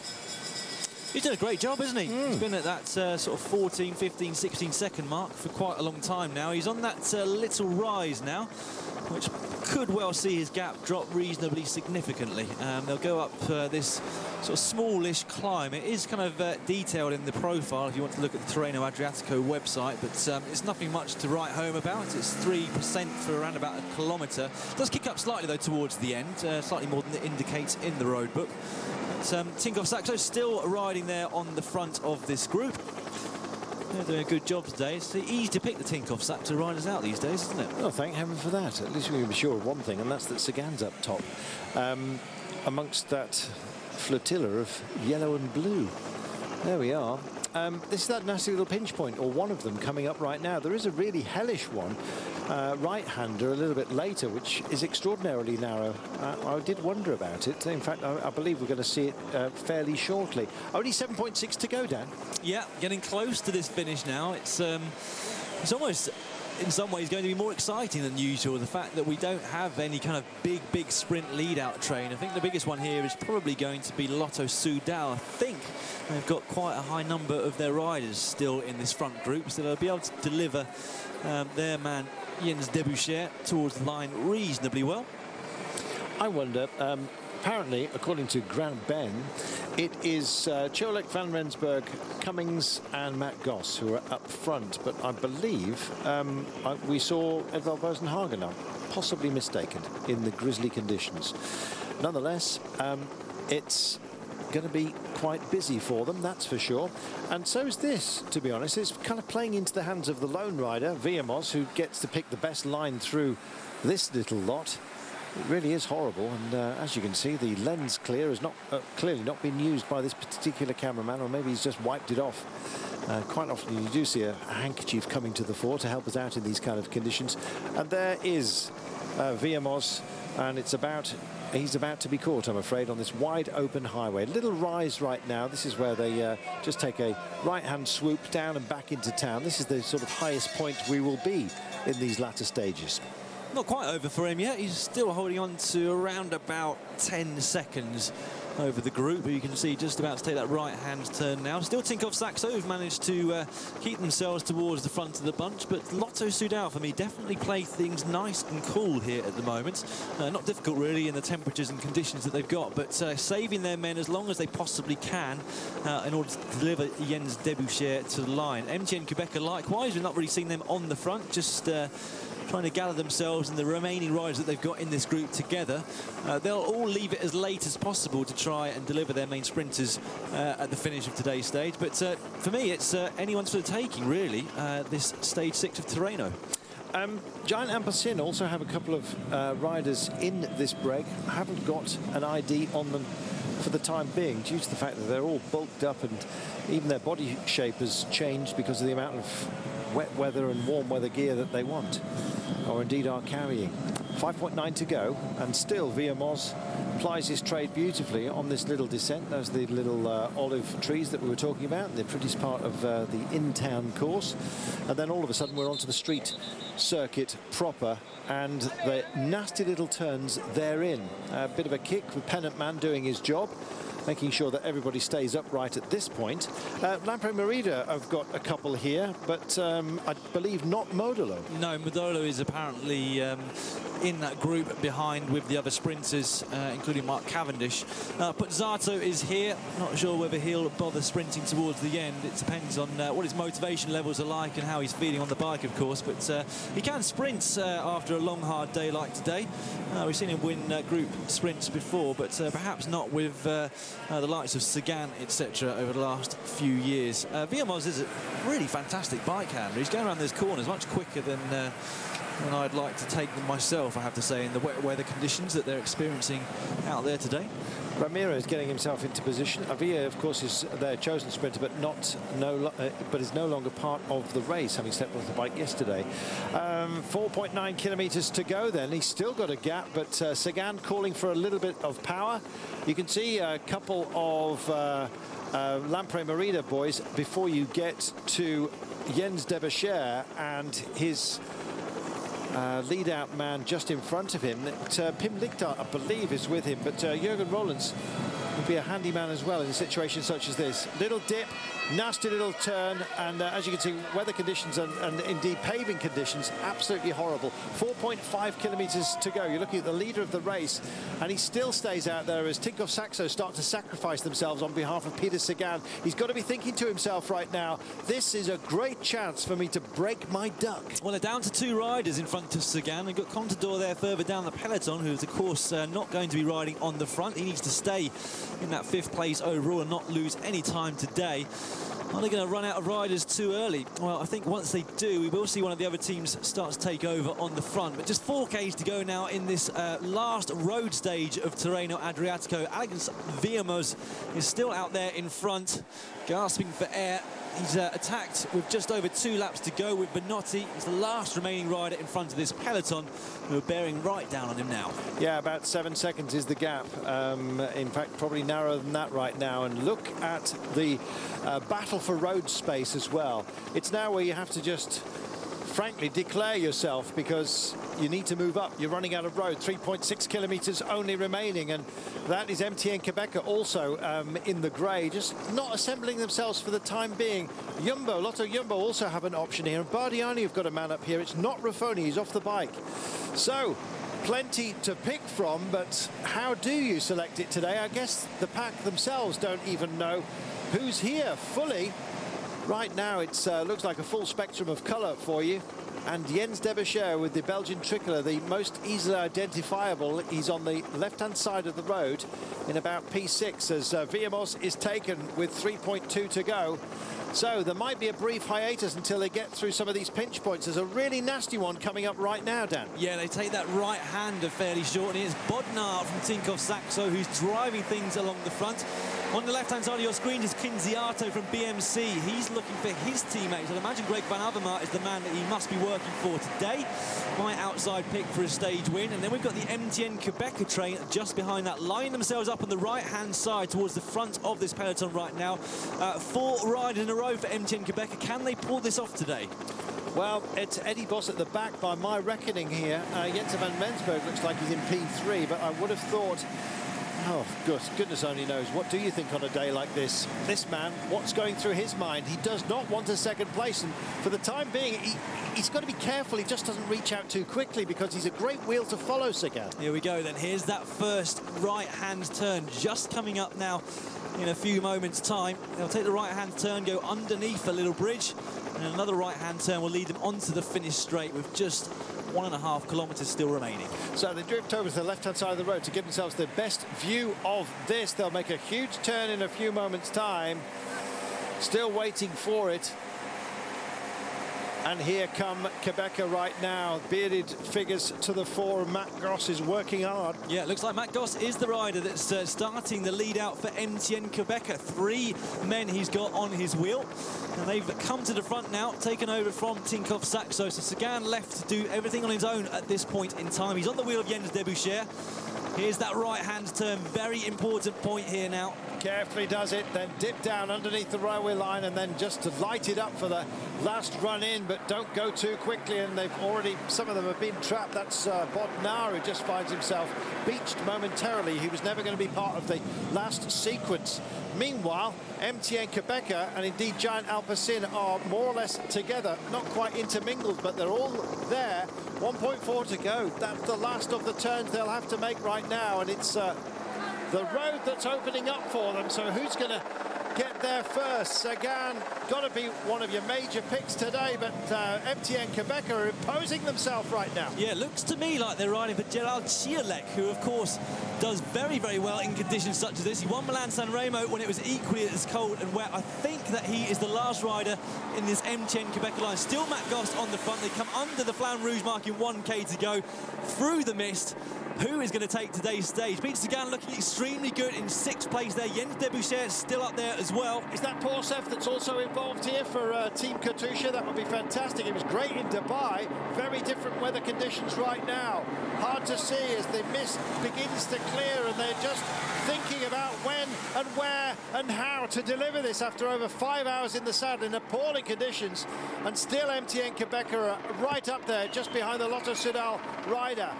He's done a great job, hasn't he? He's been at that sort of 14, 15, 16 second mark for quite a long time now. He's on that little rise now, which could well see his gap drop reasonably significantly. They'll go up this sort of smallish climb. It is kind of detailed in the profile if you want to look at the Tirreno-Adriatico website, but it's nothing much to write home about. It's 3% for around about a kilometre. Does kick up slightly though towards the end, slightly more than it indicates in the road book. Tinkoff Saxo still riding there on the front of this group. They're doing a good job today. It's easy to pick the Tinkoff Saxo riders out these days, isn't it? Well, thank heaven for that. At least we can be sure of one thing, and that's that Sagan's up top. Amongst that flotilla of yellow and blue. There we are. This is that nasty little pinch point, or one of them, coming up right now. There is a really hellish one, right-hander, a little bit later, which is extraordinarily narrow. I did wonder about it. In fact, I believe we're going to see it fairly shortly. Only 7.6 to go, Dan. Yeah, getting close to this finish now. It's almost, in some ways, going to be more exciting than usual. The fact that we don't have any kind of big sprint lead-out train. I think the biggest one here is probably going to be Lotto Soudal. I think they've got quite a high number of their riders still in this front group, so they'll be able to deliver their man Jens Debusschere towards the line reasonably well. I wonder, apparently, according to Grand Ben, it is Cholek, Van Rensburg, Cummings and Matt Goss who are up front. But I believe we saw Edvald Bosenhagen, I'm possibly mistaken, in the grisly conditions. Nonetheless, it's going to be quite busy for them, that's for sure. And so is this, to be honest. It's kind of playing into the hands of the lone rider, Viamos, who gets to pick the best line through this little lot. It really is horrible, and as you can see, the lens clear has not clearly not been used by this particular cameraman, or maybe he's just wiped it off. Quite often you do see a handkerchief coming to the fore to help us out in these kind of conditions. And there is Viamos, and he's about to be caught, I'm afraid, on this wide open highway. Little rise right now. This is where they just take a right-hand swoop down and back into town. This is the sort of highest point we will be in these latter stages. Not quite over for him yet. He's still holding on to around about 10 seconds over the group. You can see just about to take that right-hand turn now. Still Tinkoff Saxo who've managed to keep themselves towards the front of the bunch, but Lotto Soudal, for me, definitely play things nice and cool here at the moment. Not difficult, really, in the temperatures and conditions that they've got, but saving their men as long as they possibly can in order to deliver Jens Debusschere to the line. MTN Quebec likewise, we've not really seen them on the front, just trying to gather themselves and the remaining riders that they've got in this group together. They'll all leave it as late as possible to try and deliver their main sprinters at the finish of today's stage. But for me, it's anyone's for the taking, really, this stage 6 of Tirreno. Giant Ampassin also have a couple of riders in this break. Haven't got an ID on them for the time being, due to the fact that they're all bulked up, and even their body shape has changed because of the amount of wet weather and warm weather gear that they want, or indeed are carrying. 5.9 to go, and still Viamos plies his trade beautifully on this little descent. Those are the little olive trees that we were talking about, the prettiest part of the in-town course. And then all of a sudden we're onto the street circuit proper, and the nasty little turns therein. A bit of a kick with Pennant Man doing his job, making sure that everybody stays upright at this point. Lampre Merida have got a couple here, but I believe not Modolo. No, Modolo is apparently in that group behind with the other sprinters, including Mark Cavendish. Pozzato is here. Not sure whether he'll bother sprinting towards the end. It depends on what his motivation levels are like and how he's feeling on the bike, of course. But he can sprint after a long, hard day like today. We've seen him win group sprints before, but perhaps not with the likes of Sagan, etc. over the last few years. Viamos is a really fantastic bike handler. He's going around those corners much quicker than I'd like to take them myself, I have to say, in the wet weather conditions that they're experiencing out there today. Ramiro is getting himself into position. Avila, of course, is their chosen sprinter, but but is no longer part of the race, having stepped off the bike yesterday. 4.9 kilometers to go then. He's still got a gap, but Sagan calling for a little bit of power. You can see a couple of Lampre Merida boys before you get to Jens Debusschere and his lead-out man just in front of him. Pim Lichtar, I believe, is with him, but Jürgen Rollins would be a handyman as well in a situation such as this. Little dip, nasty little turn, and as you can see, weather conditions and indeed paving conditions absolutely horrible. 4.5 kilometers to go. You're looking at the leader of the race, and he still stays out there as Tinkoff Saxo start to sacrifice themselves on behalf of Peter Sagan. He's got to be thinking to himself right now, this is a great chance for me to break my duck. Well, they're down to 2 riders in front of Sagan. They've got Contador there further down the peloton, who's of course not going to be riding on the front. He needs to stay in that 5th place overall and not lose any time today. Are they going to run out of riders too early? Well, I think once they do, we will see one of the other teams start to take over on the front. But just 4Ks to go now in this last road stage of Tirreno-Adriatico. Alex Viemos is still out there in front, gasping for air. He's attacked with just over 2 laps to go with Benotti. He's the last remaining rider in front of this peloton, who are bearing right down on him now. Yeah, about 7 seconds is the gap. In fact, probably narrower than that right now. And look at the battle for road space as well. It's now where you have to just frankly declare yourself, because you need to move up. You're running out of road. 3.6 kilometers only remaining, and that is MTN Quebec also in the grey, just not assembling themselves for the time being. Lotto Jumbo also have an option here, and Bardiani have got a man up here. It's not Raffoni, he's off the bike. So plenty to pick from, but how do you select it today? I guess the pack themselves don't even know who's here fully. Right now, it looks like a full spectrum of colour for you. And Jens Debusschere with the Belgian tricolour, the most easily identifiable. He's on the left-hand side of the road in about P6 as Viemos is taken with 3.2 to go. So there might be a brief hiatus until they get through some of these pinch points. There's a really nasty one coming up right now, Dan. Yeah, they take that right hander fairly short, and it's Bodnar from Tinkoff Saxo who's driving things along the front. On the left-hand side of your screen is Kinziato from BMC. He's looking for his teammates. I'd imagine Greg Van Avermaet is the man that he must be working for today. My outside pick for a stage win. And then we've got the MTN Quebec train just behind that, lining themselves up on the right-hand side towards the front of this peloton right now. 4 riders in a row for MTN Quebec. Can they pull this off today? Well, it's Eddie Boss at the back by my reckoning here. Jens van Mensberg looks like he's in P3, but I would have thought... Oh, goodness only knows. What do you think on a day like this? This man, what's going through his mind? He does not want a second place, and for the time being, he's got to be careful he just doesn't reach out too quickly, because he's a great wheel to follow, Sagan. Here we go then. Here's that first right-hand turn just coming up now in a few moments' time. They'll take the right-hand turn, go underneath a little bridge, and another right-hand turn will lead them onto the finish straight with just 1.5 kilometers still remaining. So they drift over to the left-hand side of the road to give themselves the best view of this. They'll make a huge turn in a few moments' time. Still waiting for it. And here come Quebec right now. Bearded figures to the fore. Matt Goss is working hard. Yeah, it looks like Matt Goss is the rider that's starting the lead out for MTN Quebec. 3 men he's got on his wheel. And they've come to the front now, taken over from Tinkoff Saxo. So Sagan left to do everything on his own at this point in time. He's on the wheel of Jens Debusschere. Here's that right-hand turn, very important point here now. Carefully does it, then dip down underneath the railway line, and then just to light it up for the last run in, but don't go too quickly. And they've already, some of them have been trapped. That's Bodnar, who just finds himself beached momentarily. He was never going to be part of the last sequence. Meanwhile, MTN Quebec and indeed Giant Alpecin are more or less together, not quite intermingled, but they're all there. 1.4 to go. That's the last of the turns they'll have to make right now, and it's the road that's opening up for them. So who's going to get there first? Sagan, got to be one of your major picks today, but MTN Quebec are imposing themselves right now. Yeah, it looks to me like they're riding for Gerard Ciolek, who of course does very, very well in conditions such as this. He won Milan-San Remo when it was equally as cold and wet. I think that he is the last rider in this MTN Quebec line. Still Matt Goss on the front. They come under the Flamme Rouge marking 1K to go through the mist. Who is going to take today's stage? Peter Sagan looking extremely good in 6th place there. Jens Debusschere still up there as well. Is that Porsef that's also involved here for Team Katusha? That would be fantastic. It was great in Dubai. Very different weather conditions right now. Hard to see as the mist begins to clear, and they're just thinking about when and where and how to deliver this after over 5 hours in the saddle in appalling conditions. And still MTN Quebec are right up there, just behind the Lotto Soudal rider.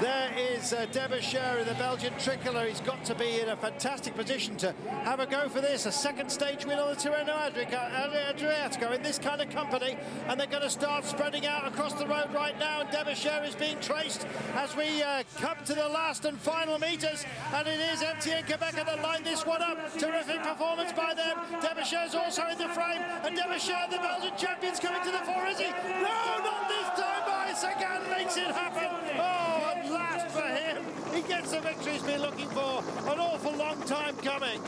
There is Derbyshire in the Belgian tricolour. He's got to be in a fantastic position to have a go for this. A second stage win on the Tirreno-Adriatico in this kind of company. And they're going to start spreading out across the road right now. And Derbyshire is being traced as we come to the last and final metres. And it is MTN Quebec that line this one up. Terrific performance by them. Derbyshire's also in the frame. And Derbyshire, the Belgian champions, coming to the fore, is he? No, not this time by Sagan, makes it happen. Oh, at last for him. He gets the victory he's been looking for an awful long time coming.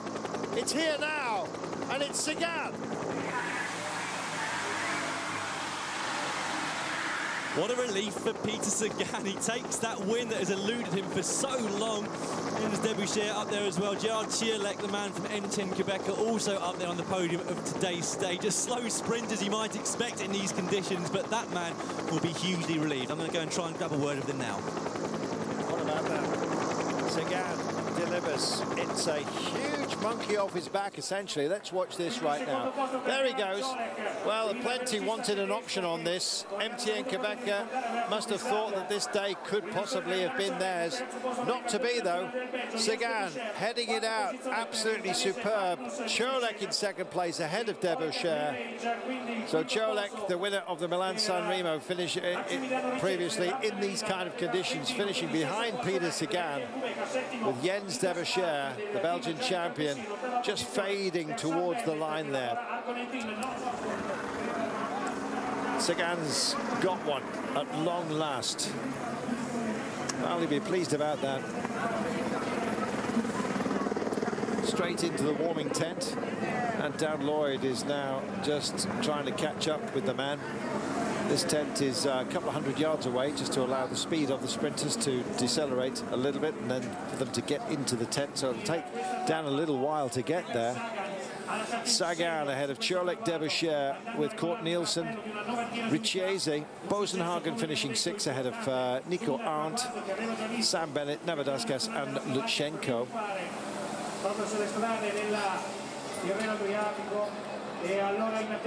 It's here now, and it's Sagan. What a relief for Peter Sagan. He takes that win that has eluded him for so long. There's Derbyshire up there as well. Gerard Chierlek, the man from MTN Quebec, are also up there on the podium of today's stage. A slow sprint, as you might expect in these conditions, but that man will be hugely relieved. I'm going to go and try and grab a word with him now. What about that? Sagan delivers. It's a huge monkey off his back, essentially. Let's watch this right now. There he goes. Well, Plenty wanted an option on this. MTN Quebec must have thought that this day could possibly have been theirs. Not to be, though. Sagan heading it out. Absolutely superb. Chierlek in second place ahead of Derbyshire. So Chierlek, the winner of the Milan-San Remo, finished previously in these kind of conditions, finishing behind Peter Sagan, with Jens Derbyshire, the Belgian champion, just fading towards the line there. Sagan's got one at long last. Well, he'll be pleased about that. Straight into the warming tent, and down Lloyd is now just trying to catch up with the man. This tent is a couple of 100 yards away, just to allow the speed of the sprinters to decelerate a little bit and then for them to get into the tent. So it'll take down a little while to get there. Sagan ahead of Chierlek, Derbyshire with Kort Nielsen, Ricciese, Bosenhagen finishing 6 ahead of Nico Arndt, Sam Bennett, Navadaskas and Lutsenko.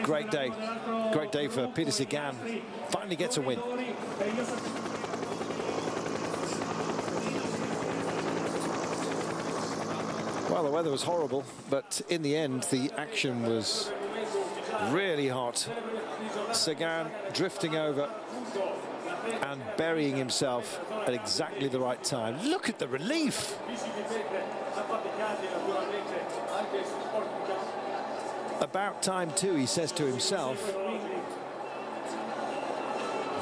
Great day for Peter Sagan. Finally gets a win. Well, the weather was horrible, but in the end, the action was really hot. Sagan drifting over and burying himself at exactly the right time. Look at the relief. About time too, he says to himself.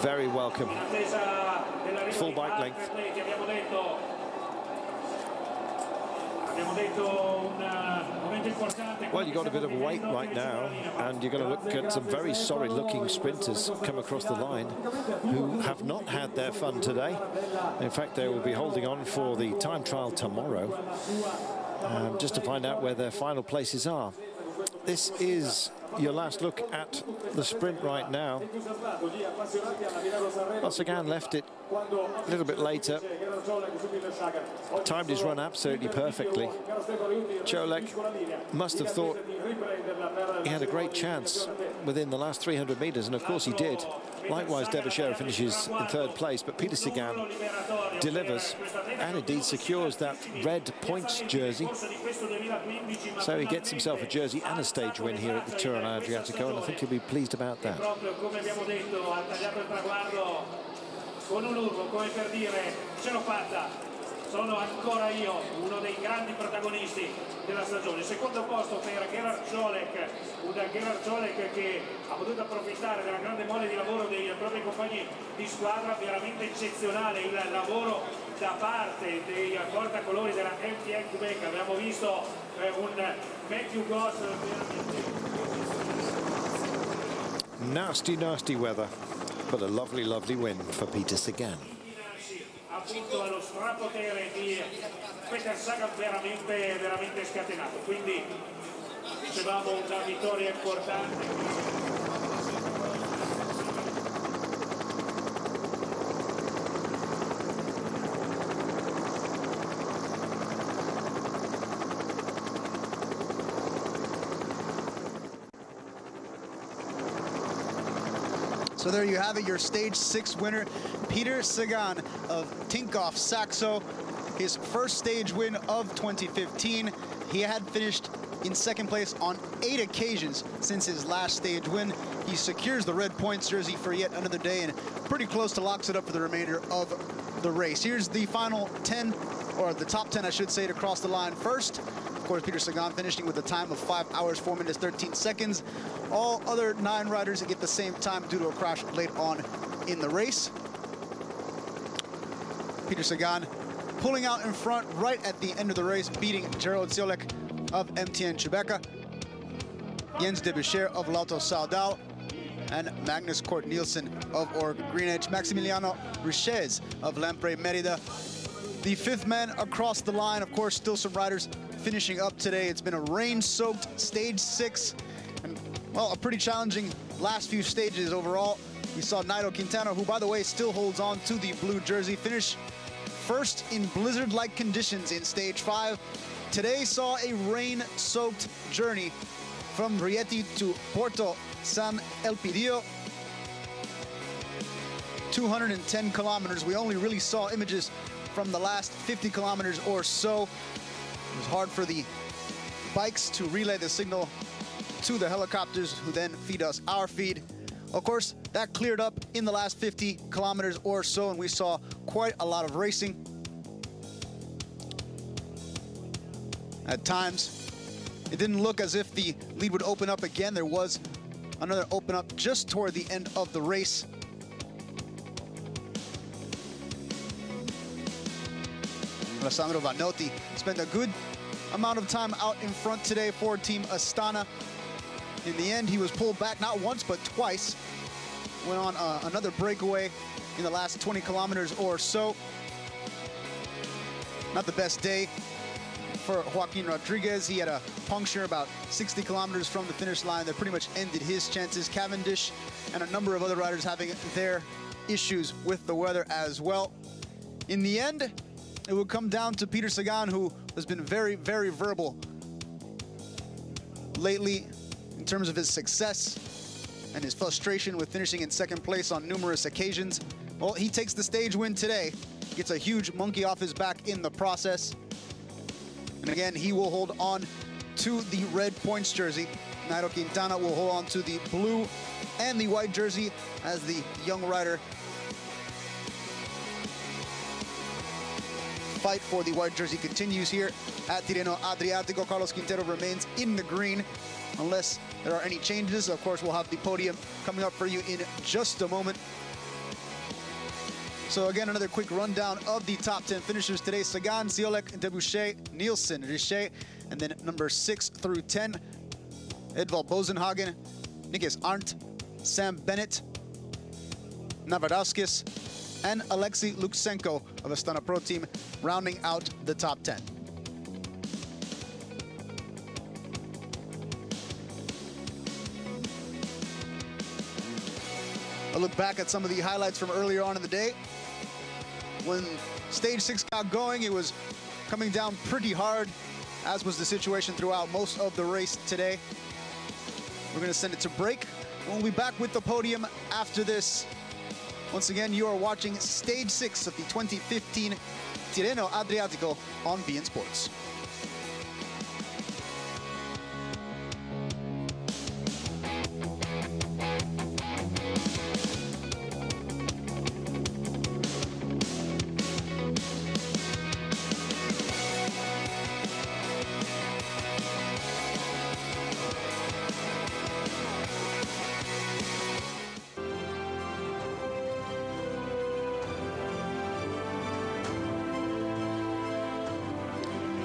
Very welcome. Full bike length. Well, you've got a bit of a wait right now, and you're going to look at some very sorry looking sprinters come across the line who have not had their fun today. In fact, they will be holding on for the time trial tomorrow, just to find out where their final places are. This is your last look at the sprint right now. Well, Sagan left it a little bit later. Timed his run absolutely perfectly. Chierlek must have thought he had a great chance within the last 300 meters, and of course he did. Likewise, Derbyshire finishes in third place, but Peter Sagan delivers and indeed secures that red points jersey. So he gets himself a jersey and a stage win here at the Tirreno-Adriatico, and I think he'll be pleased about that. Sono ancora io, uno dei grandi protagonisti della stagione. Secondo posto per Gerard Chierlek, un Gerard Chierlek che ha potuto approfittare della grande mole di lavoro dei propri compagni di squadra, veramente eccezionale il lavoro da parte dei portacolori della MTN Quebec. Abbiamo visto un Matthew Goss Nasty, nasty weather, but a lovely, lovely win for Peter Sagan. Appunto allo strapotere di Peter Sagan veramente scatenato, quindi dicevamo una vittoria importante. So there you have it, your stage 6 winner, Peter Sagan of Tinkoff Saxo, his first stage win of 2015. He had finished in second place on 8 occasions since his last stage win. He secures the red points jersey for yet another day and pretty close to locks it up for the remainder of the race. Here's the final 10, or the top 10, I should say, to cross the line first. Of course, Peter Sagan finishing with a time of 5 hours, 4 minutes, 13 seconds. All other 9 riders get the same time due to a crash late on in the race. Peter Sagan pulling out in front right at the end of the race, beating Gerald Ciolek of MTN Chewbacca, Jens de Bucher of Lotto Saudal, and Magnus Kort Nielsen of Oregon Green Edge, Maximiliano Richez of Lampre Merida. The 5th man across the line. Of course, still some riders finishing up today. It's been a rain-soaked stage 6, and, well, a pretty challenging last few stages overall. We saw Nairo Quintana, who, by the way, still holds on to the blue jersey, finish first in blizzard-like conditions in stage 5. Today saw a rain-soaked journey from Rieti to Porto San Elpidio. 210 kilometers. We only really saw images from the last 50 kilometers or so. It was hard for the bikes to relay the signal to the helicopters, who then feed us our feed. Of course, that cleared up in the last 50 kilometers or so, and we saw quite a lot of racing. At times, it didn't look as if the lead would open up again. There was another open up just toward the end of the race. Alessandro Vanotti spent a good amount of time out in front today for Team Astana. In the end, he was pulled back not once, but twice. Went on another breakaway in the last 20 kilometers or so. Not the best day for Joaquin Rodriguez. He had a puncture about 60 kilometers from the finish line that pretty much ended his chances. Cavendish and a number of other riders having their issues with the weather as well. In the end, it would come down to Peter Sagan, who has been very, very verbal lately in terms of his success and his frustration with finishing in second place on numerous occasions. Well, he takes the stage win today, gets a huge monkey off his back in the process. And again, he will hold on to the red points jersey. Nairo Quintana will hold on to the blue and the white jersey as the young rider fight for the white jersey continues here at Tirreno-Adriatico. Carlos Quintero remains in the green unless there are any changes. Of course, we'll have the podium coming up for you in just a moment. So again, another quick rundown of the top 10 finishers today. Sagan, Ciolek, Debuchet, Nielsen, Richet, and then number 6 through 10, Edvald Bosenhagen, Nikes Arndt, Sam Bennett, Navaraskis, and Alexei Luksenko of Astana Pro Team, rounding out the top 10. A look back at some of the highlights from earlier on in the day. When stage 6 got going, it was coming down pretty hard, as was the situation throughout most of the race today. We're going to send it to break. We'll be back with the podium after this. Once again, you are watching stage 6 of the 2015 Tirreno-Adriatico on Bein Sports.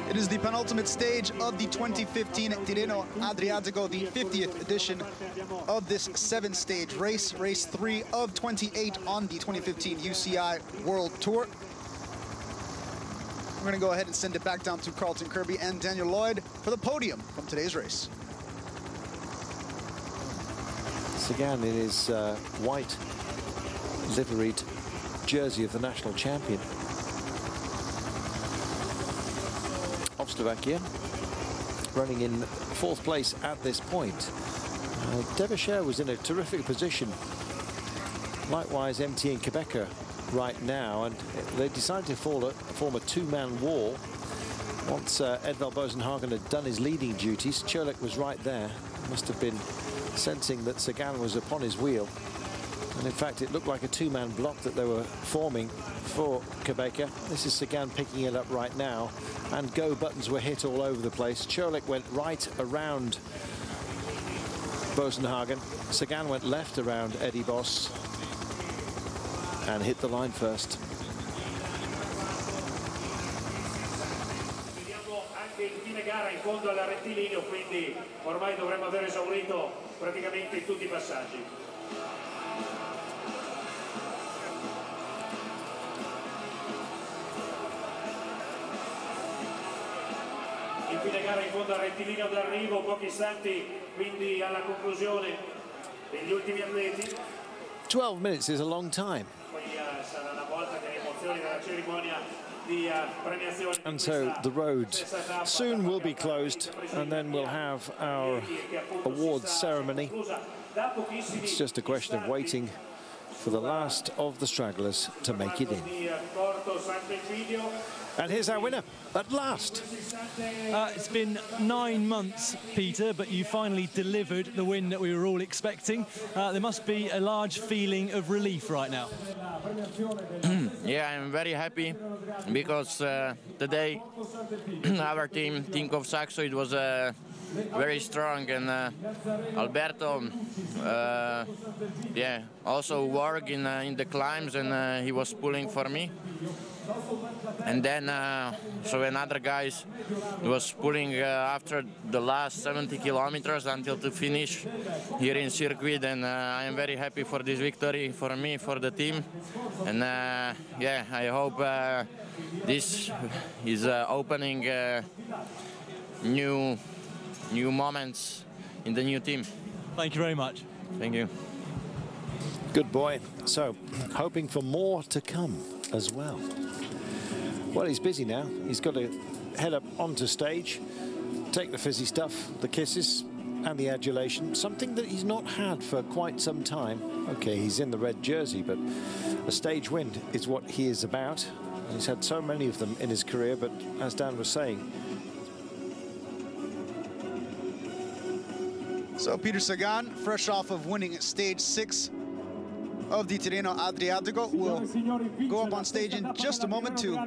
It is the penultimate stage of the 2015 Tirreno-Adriatico, the 50th edition of this 7-stage race, race 3 of 28 on the 2015 UCI World Tour. We're going to go ahead and send it back down to Carlton Kirby and Daniel Lloyd for the podium from today's race. Sagan in his white liveried jersey of the national champion of Slovakia, running in 4th place at this point. Debuchet was in a terrific position. Likewise, MTN Quebecer right now, and they decided to form a two-man wall. Once Edvald Bosenhagen had done his leading duties, Čurlík was right there. Must have been sensing that Sagan was upon his wheel. And in fact, it looked like a two-man block that they were forming for Quebecer. This is Sagan picking it up right now, and go buttons were hit all over the place. Čurlík went right around Bosenhagen. Sagan went left around Eddie Boss and hit the line first. Vediamo anche il fine gara in fondo al rettilineo, quindi ormai dovremmo aver esaurito praticamente tutti i passaggi. Il fine gara in fondo al rettilineo d'arrivo, pochi istanti quindi alla conclusione degli ultimi atleti. 12 minutes is a long time. And so the roads soon will be closed, and then we'll have our awards ceremony. It's just a question of waiting for the last of the stragglers to make it in. And here's our winner, at last. It's been 9 months, Peter, but you finally delivered the win that we were all expecting. There must be a large feeling of relief right now. Yeah, I'm very happy because today our team of Saxo, it was very strong, and Alberto, yeah, also worked in the climbs, and he was pulling for me. And then so another guys was pulling after the last 70 kilometers until to finish here in circuit, and I am very happy for this victory, for me, for the team, and yeah, I hope this is opening new moments in the new team. Thank you very much. Thank you. Good boy. So, hoping for more to come as well. Well, he's busy now. He's got to head up onto stage, take the fizzy stuff, the kisses and the adulation, something that he's not had for quite some time. Okay, he's in the red jersey, but a stage win is what he is about. He's had so many of them in his career, but as Dan was saying, so Peter Sagan, fresh off of winning stage 6 of the Tirreno-Adriatico, will go up on stage in just a moment to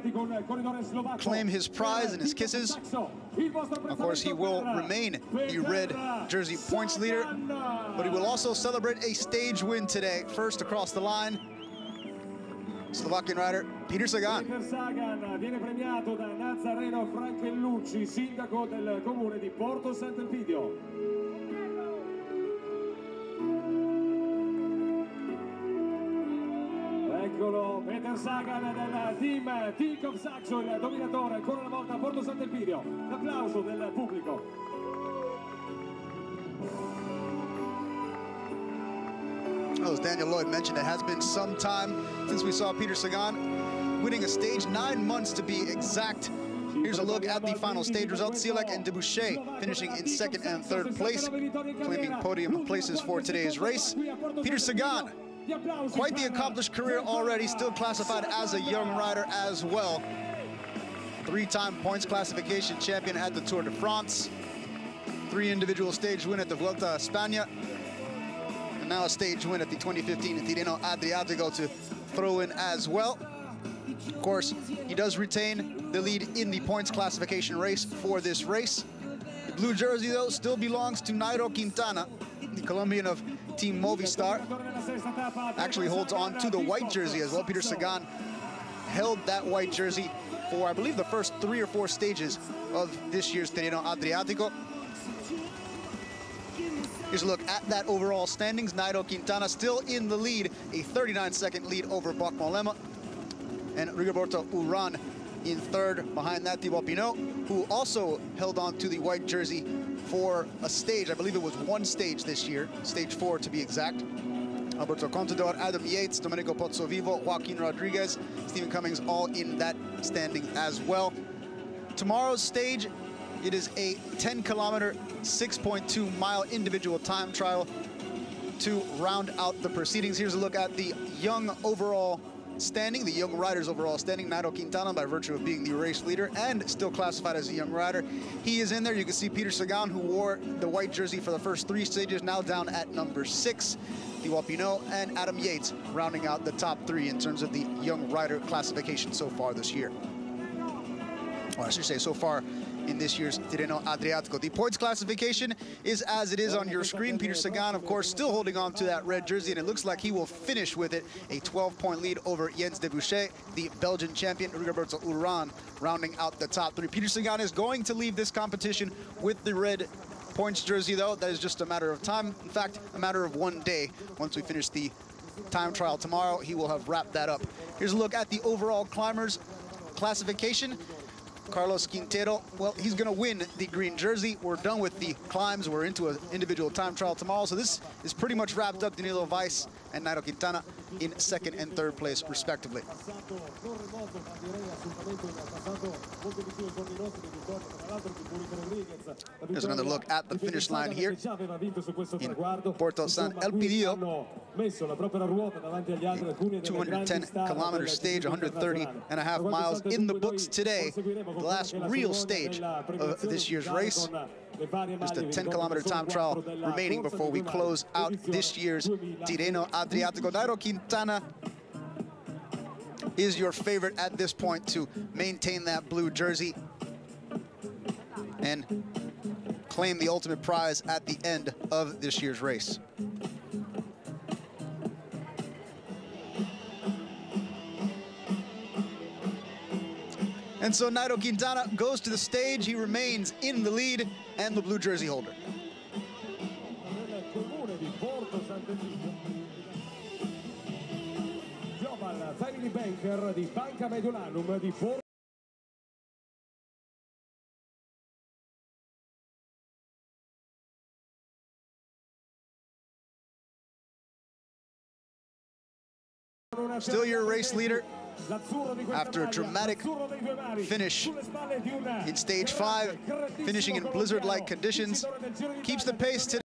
claim his prize and his kisses. Of course, he will remain the red jersey points leader, but he will also celebrate a stage win today. First across the line, Slovakian rider Peter Sagan. Peter Sagan viene premiato da Nazareno Frankellucci, sindaco del comune di Porto Sant'Elpidio. Eccolo, Peter Sagan del team of Saxo, il dominatore, ancora una volta a Porto Sant'Elpidio. L'applauso del pubblico. As Daniel Lloyd mentioned, it has been some time since we saw Peter Sagan winning a stage, 9 months to be exact. Here's a look at the final stage results. Čurlík and Debouchet finishing in 2nd and 3rd place, claiming podium places for today's race. Peter Sagan, quite the accomplished career already, still classified as a young rider as well. 3-time points classification champion at the Tour de France, 3 individual stage win at the Vuelta a España, and now a stage win at the 2015 Tirreno-Adriatico to throw in as well. Of course, he does retain the lead in the points classification race for this race. The blue jersey, though, still belongs to Nairo Quintana, the Colombian of Team Movistar. Actually holds on to the white jersey as well. Peter Sagan held that white jersey for, I believe, the first 3 or 4 stages of this year's Tirreno-Adriatico. Here's a look at that overall standings. Nairo Quintana still in the lead, a 39-second lead over Bach Mollema. And Rigoberto Urán in 3rd. Behind that, Thibaut Pinot, who also held on to the white jersey for a stage. I believe it was 1 stage this year, stage 4 to be exact. Alberto Contador, Adam Yates, Domenico Pozzovivo, Joaquin Rodriguez, Stephen Cummings, all in that standing as well. Tomorrow's stage, it is a 10-kilometer, 6.2-mile individual time trial to round out the proceedings. Here's a look at the young overall standing, the young riders overall standing. Nairo Quintana, by virtue of being the race leader and still classified as a young rider, he is in there. You can see Peter Sagan, who wore the white jersey for the first 3 stages, now down at number 6. Thibaut Pinot and Adam Yates rounding out the top 3 in terms of the young rider classification so far this year. Or I should say so far in this year's Tirreno-Adriatico. The points classification is as it is on your screen. Peter Sagan, of course, still holding on to that red jersey, and it looks like he will finish with it. A 12-point lead over Jens de Bouchet, the Belgian champion, Rigoberto Urán, rounding out the top 3. Peter Sagan is going to leave this competition with the red points jersey, though. That is just a matter of time. In fact, a matter of one day. Once we finish the time trial tomorrow, he will have wrapped that up. Here's a look at the overall climbers classification. Carlos Quintero, well, he's going to win the green jersey. We're done with the climbs. We're into an individual time trial tomorrow. So this is pretty much wrapped up. Danilo Weiss and Nairo Quintana in 2nd and 3rd place, respectively. Here's another look at the finish line here in Porto San Elpidio. 210-kilometer stage, 130.5 miles in the books today. The last real stage of this year's race. Just a 10-kilometer time trial remaining before we close out this year's Tirreno-Adriatico. Nairo Quintana is your favorite at this point to maintain that blue jersey and claim the ultimate prize at the end of this year's race. And so Nairo Quintana goes to the stage. He remains in the lead and the blue jersey holder. Still your race leader after a dramatic finish in stage 5, finishing in blizzard-like conditions. Keeps the pace today.